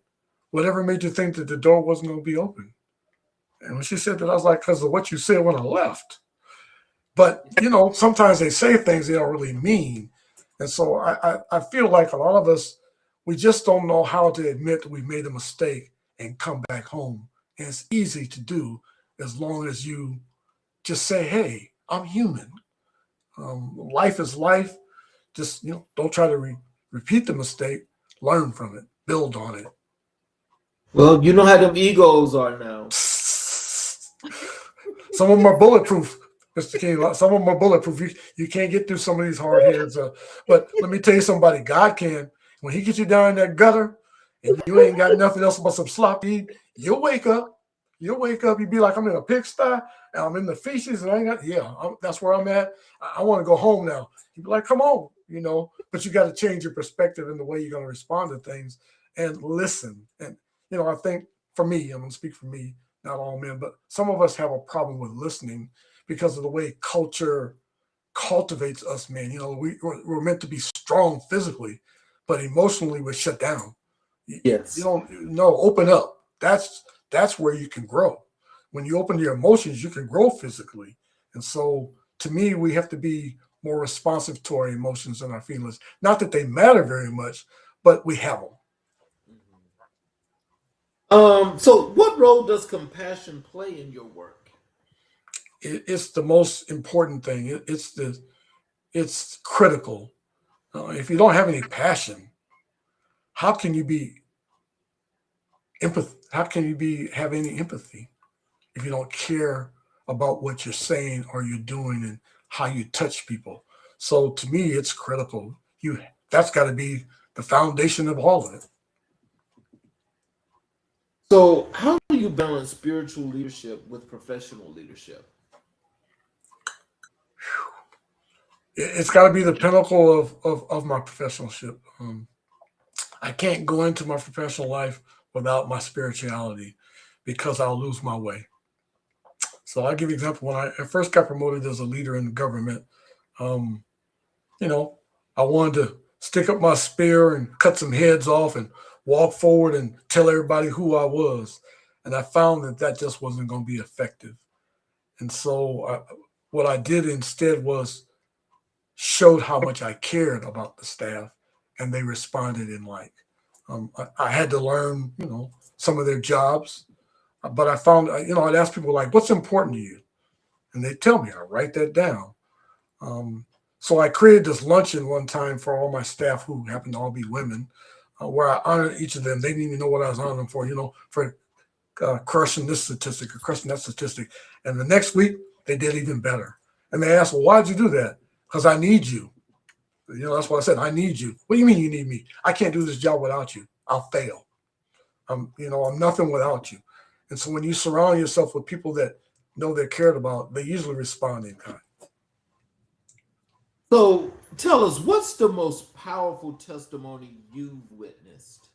whatever made you think that the door wasn't going to be open? And when she said that, I was like, because of what you said when I left. But, sometimes they say things they don't really mean. And so I feel like a lot of us, we just don't know how to admit that we've made a mistake and come back home. And it's easy to do as long as you just say, hey, I'm human. Life is life. Just, don't try to repeat the mistake. Learn from it. Build on it. Well, you know how them egos are now. Some of them are bulletproof, Mr. King. Some of them are bulletproof. You can't get through some of these hard heads. But let me tell you somebody, God can. When he gets you down in that gutter and you ain't got nothing else but some slop to eat, you'll wake up. You'll wake up. You'll be like, I'm in a pigsty and I'm in the feces and I ain't got, that's where I'm at. I want to go home now. You'd be like, come on, but you got to change your perspective in the way you're going to respond to things and listen. And, I think for me, I'm going to speak for me, not all men, but some of us have a problem with listening because of the way culture cultivates us, man. We're meant to be strong physically, but emotionally we're shut down. Yes. Open up. That's where you can grow. When you open your emotions, you can grow physically. And so to me, we have to be more responsive to our emotions and our feelings. Not that they matter very much, but we have them. So what role does compassion play in your work? It's the most important thing. It's critical. If you don't have any passion, how can you be empathy? How can you have any empathy if you don't care about what you're saying or you're doing and how you touch people? So to me, it's critical. That's got to be the foundation of all of it. So how do you balance spiritual leadership with professional leadership? It's got to be the pinnacle of my professionalship. I can't go into my professional life without my spirituality because I'll lose my way. So I'll give you an example. When I first got promoted as a leader in the government, I wanted to stick up my spear and cut some heads off and walk forward and tell everybody who I was. And I found that just wasn't going to be effective. And so what I did instead was showed how much I cared about the staff, and they responded in like. I had to learn, some of their jobs, but I found, I'd ask people like, what's important to you? And they tell me, I write that down. So I created this luncheon one time for all my staff who happen to all be women, where I honored each of them. They didn't even know what I was honoring them for, for crushing this statistic or crushing that statistic. And the next week, they did even better. And they asked, well, why'd you do that? Because I need you. That's what I said. I need you. What do you mean you need me? I can't do this job without you. I'll fail. I'm nothing without you. And so when you surround yourself with people that know they're cared about, they usually respond in kind. So tell us, what's the most powerful testimony you've witnessed?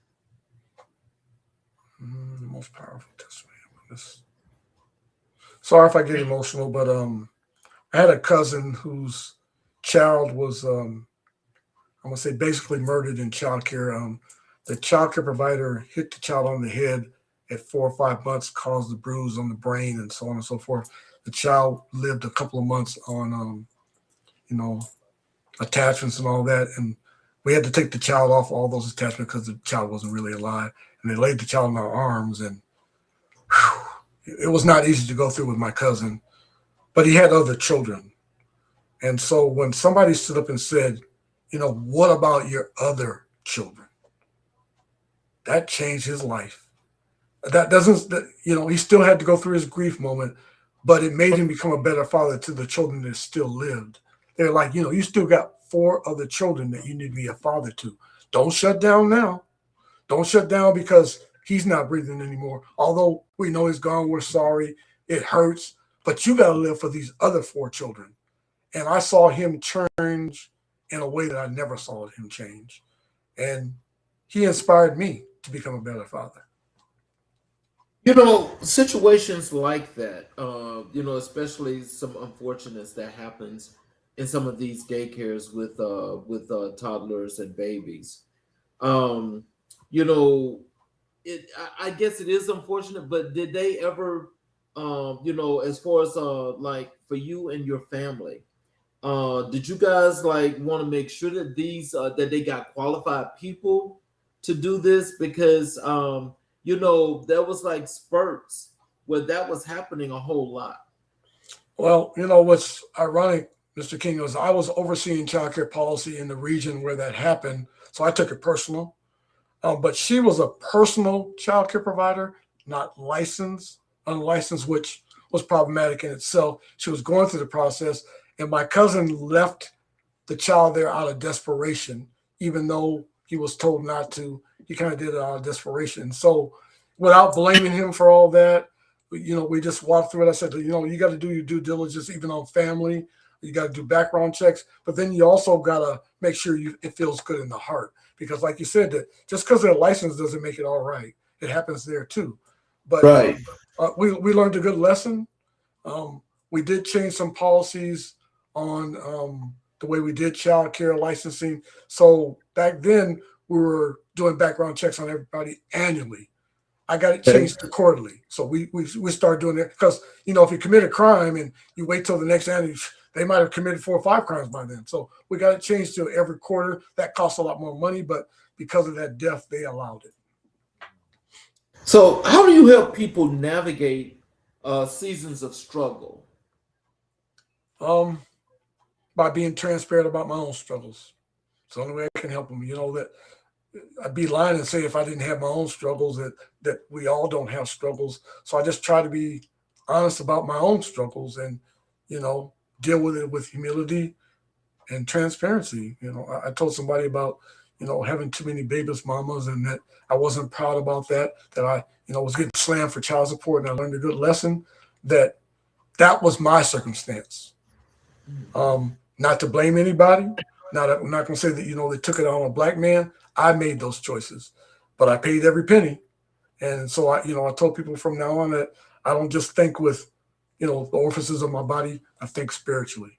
The most powerful testimony I've witnessed. Sorry if I get emotional, but I had a cousin whose child was, I'm going to say, basically murdered in childcare. The childcare provider hit the child on the head at 4 or 5 months, caused a bruise on the brain and so on and so forth. The child lived a couple of months on, attachments and all that. And we had to take the child off all those attachments because the child wasn't really alive. And they laid the child in our arms. And it was not easy to go through with my cousin, but he had other children. And so when somebody stood up and said, what about your other children? That changed his life. That doesn't, he still had to go through his grief moment, but it made him become a better father to the children that still lived. They're like, you still got 4 other children that you need to be a father to. Don't shut down now. Don't shut down because he's not breathing anymore. Although we know he's gone, we're sorry. It hurts, but you got to live for these other 4 children. And I saw him change in a way that I never saw him change. And he inspired me to become a better father. Situations like that, especially some unfortunates that happens in some of these daycares with toddlers and babies. I guess it is unfortunate, but did they ever, as far as like for you and your family, did you guys want to make sure that these that they got qualified people to do this? Because there was spurts where that was happening a whole lot. Well, what's ironic, Mr. King, was I was overseeing childcare policy in the region where that happened, so I took it personal. But she was a personal childcare provider, not licensed, unlicensed, which was problematic in itself. She was going through the process, and my cousin left the child there out of desperation, even though he was told not to. He kind of did it out of desperation. So without blaming him for all that, we just walked through it. I said, you got to do your due diligence, even on family. You got to do background checks, but then you also got to make sure it feels good in the heart. Because like you said, that just because they're licensed doesn't make it all right. It happens there too. But right. We learned a good lesson. We did change some policies on the way we did child care licensing. So back then we were doing background checks on everybody annually. I got it changed to quarterly. So we started doing it because, if you commit a crime and you wait till the next annual, they might have committed 4 or 5 crimes by then. So we got it changed to every quarter. That costs a lot more money, but because of that death, they allowed it. So how do you help people navigate seasons of struggle? By being transparent about my own struggles. It's the only way I can help them. That I'd be lying and say if I didn't have my own struggles that we all don't have struggles. So I just try to be honest about my own struggles and, deal with it with humility and transparency. I told somebody about, having too many babies mamas and that I wasn't proud about that I, was getting slammed for child support, and I learned a good lesson that was my circumstance. Not to blame anybody. I'm not going to say that, they took it on a black man. I made those choices, but I paid every penny. And so I told people from now on that I don't just think with, the orifices of my body, I think spiritually.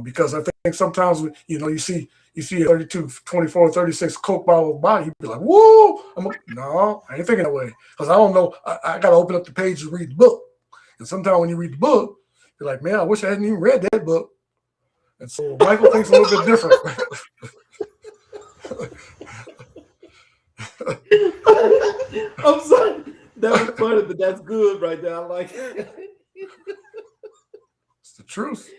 Because I think sometimes, you see a 32, 24, 36 Coke bottle body, you'd be like, whoa, no, I ain't thinking that way. Because I don't know, I got to open up the page and read the book. And sometimes when you read the book, you're like, man, I wish I hadn't even read that book. And so Michael thinks a little bit different. I'm sorry. That was funny, but that's good right there. I like it. Truth.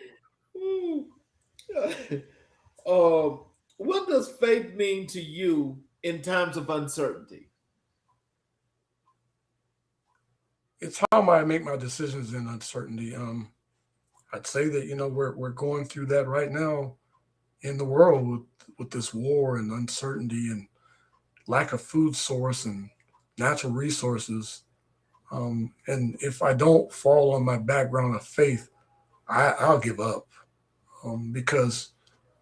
What does faith mean to you in times of uncertainty? It's how I make my decisions in uncertainty. I'd say that we're going through that right now in the world with this war and uncertainty and lack of food source and natural resources. And if I don't fall on my background of faith, I'll give up, because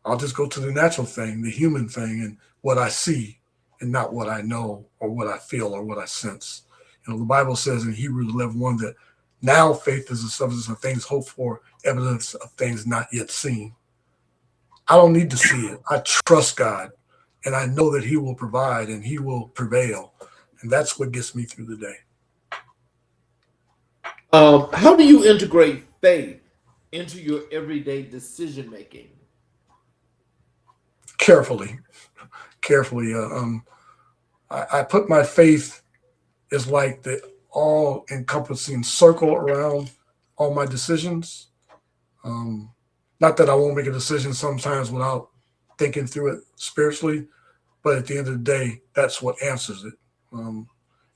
I'll just go to the natural thing, the human thing, and what I see, and not what I know or what I feel or what I sense. The Bible says in Hebrews 11:1 that now faith is the substance of things hoped for, evidence of things not yet seen. I don't need to see it. I trust God, and I know that He will provide and He will prevail, and that's what gets me through the day. How do you integrate faith into your everyday decision making? Carefully. I put my faith as like the all-encompassing circle around all my decisions. Not that I won't make a decision sometimes without thinking through it spiritually, but at the end of the day, that's what answers it.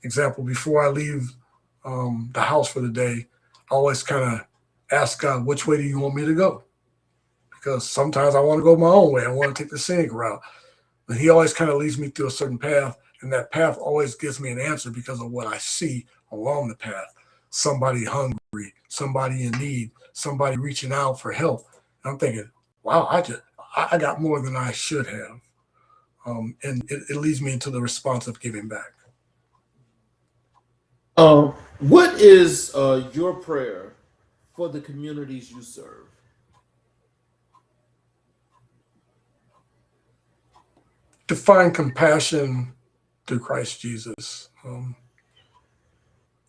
Example, before I leave the house for the day, I always kind of ask God, which way do you want me to go? Because sometimes I want to go my own way. I want to take the scenic route. But He always kind of leads me through a certain path, and that path always gives me an answer because of what I see along the path. Somebody hungry, somebody in need, somebody reaching out for help. And I'm thinking, wow, I got more than I should have. And it leads me into the response of giving back. What is your prayer for the communities you serve? To find compassion through Christ Jesus.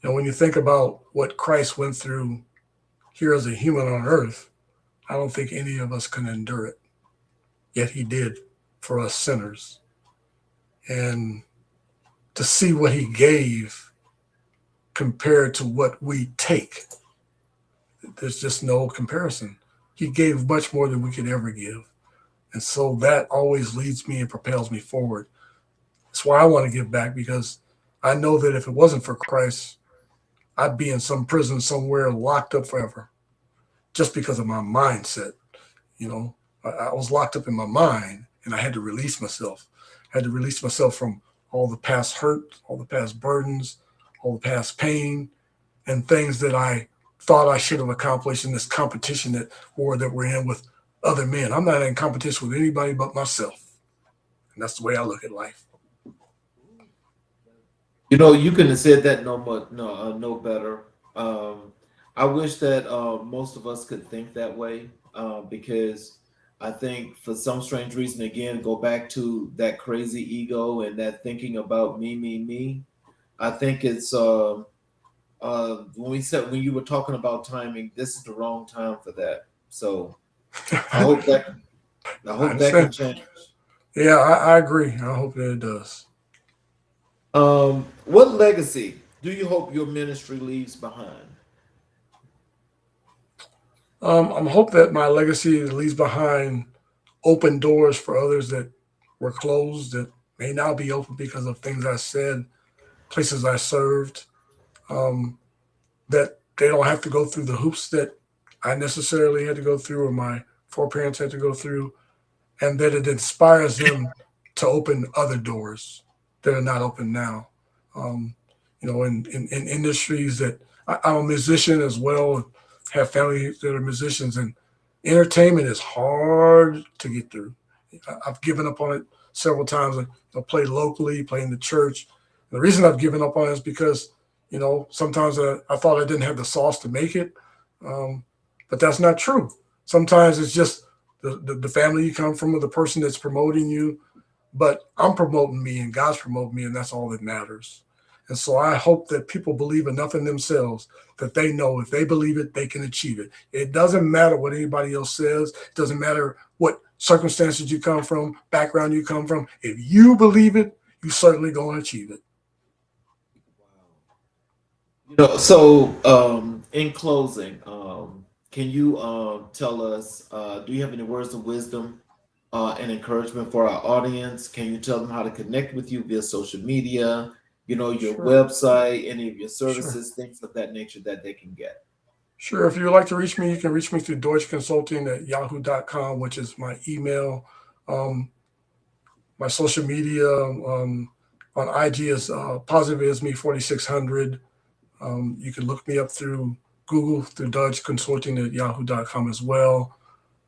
When you think about what Christ went through here as a human on earth, I don't think any of us can endure it. Yet He did for us sinners. And to see what He gave compared to what we take, there's just no comparison. He gave much more than we could ever give. And so that always leads me and propels me forward. That's why I want to give back, because I know that if it wasn't for Christ, I'd be in some prison somewhere locked up forever just because of my mindset. I was locked up in my mind, and I had to release myself. I had to release myself from all the past hurt, all the past burdens, all the past pain, and things that I thought I should have accomplished in this competition that we're in with other men. I'm not in competition with anybody but myself. And that's the way I look at life. You couldn't have said that no better. I wish that most of us could think that way, because I think for some strange reason, again, go back to that crazy ego and that thinking about me. I think it's when you were talking about timing, this is the wrong time for that. So I hope that can change. Yeah, I agree. I hope that it does. What legacy do you hope your ministry leaves behind? I hope that my legacy leaves behind open doors for others that were closed, that may now be open because of things I said, places I served, that they don't have to go through the hoops that I necessarily had to go through or my foreparents had to go through, and that it inspires them to open other doors that are not open now. In industries that I'm a musician as well, have family that are musicians, and entertainment is hard to get through. I've given up on it several times. I played locally, played in the church. And the reason I've given up on it is because, sometimes I thought I didn't have the sauce to make it. But that's not true. Sometimes it's just the family you come from or the person that's promoting you. But I'm promoting me and God's promoting me, and that's all that matters. And so I hope that people believe enough in themselves that they know if they believe it, they can achieve it. It doesn't matter what anybody else says. It doesn't matter what circumstances you come from, background you come from. If you believe it, you certainly going to achieve it. So in closing, can you tell us, do you have any words of wisdom and encouragement for our audience? Can you tell them how to connect with you via social media, your Sure, website, any of your sure, services, things of that nature that they can get? sure. If you would like to reach me, you can reach me through deutschconsulting@yahoo.com, which is my email. Um, my social media on IG is Positive Is Me 4600. You can look me up through Google through deutschconsulting@yahoo.com as well.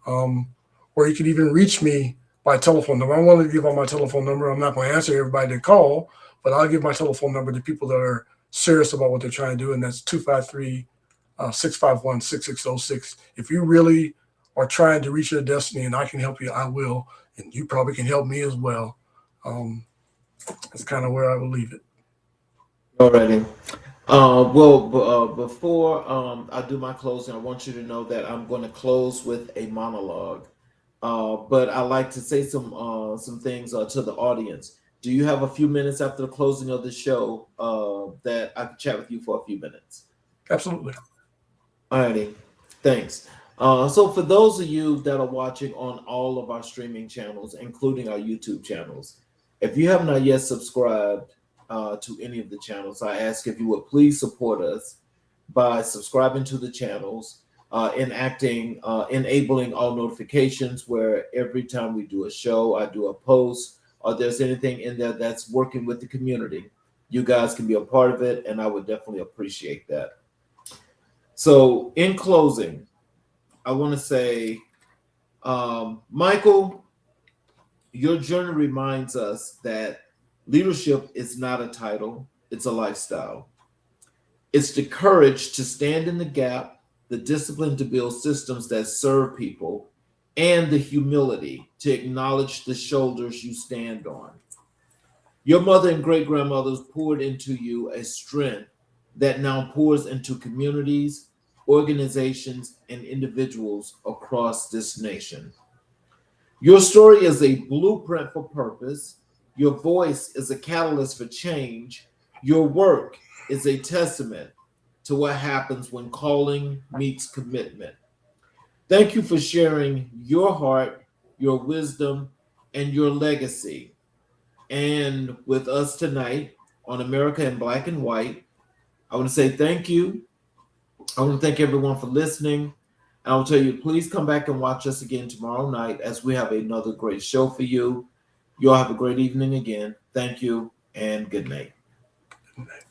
Or you can even reach me by telephone number. I want to give out my telephone number. I'm not going to answer everybody that call, but I'll give my telephone number to people that are serious about what they're trying to do, and that's 253-651-6606. If you really are trying to reach your destiny and I can help you, I will, and you probably can help me as well. That's kind of where I will leave it. Alrighty. Before I do my closing, I want you to know that I'm going to close with a monologue. But I like to say some things to the audience. Do you have a few minutes after the closing of the show that I can chat with you for a few minutes? Absolutely. Alrighty, thanks. So for those of you that are watching on all of our streaming channels, including our YouTube channels, if you have not yet subscribed to any of the channels, I ask if you would please support us by subscribing to the channels, enabling all notifications where every time we do a show, I do a post, or there's anything in there that's working with the community, you guys can be a part of it, and I would definitely appreciate that. So in closing, I want to say, Michael, your journey reminds us that leadership is not a title, it's a lifestyle. It's the courage to stand in the gap, the discipline to build systems that serve people, and the humility to acknowledge the shoulders you stand on. Your mother and great grandmothers poured into you a strength that now pours into communities, organizations, and individuals across this nation. Your story is a blueprint for purpose. Your voice is a catalyst for change. Your work is a testament to what happens when calling meets commitment. Thank you for sharing your heart, your wisdom, and your legacy. And with us tonight on America in Black and White, I want to say thank you. I want to thank everyone for listening. And I'll tell you, please come back and watch us again tomorrow night as we have another great show for you. You all have a great evening again. Thank you and good night. Good night.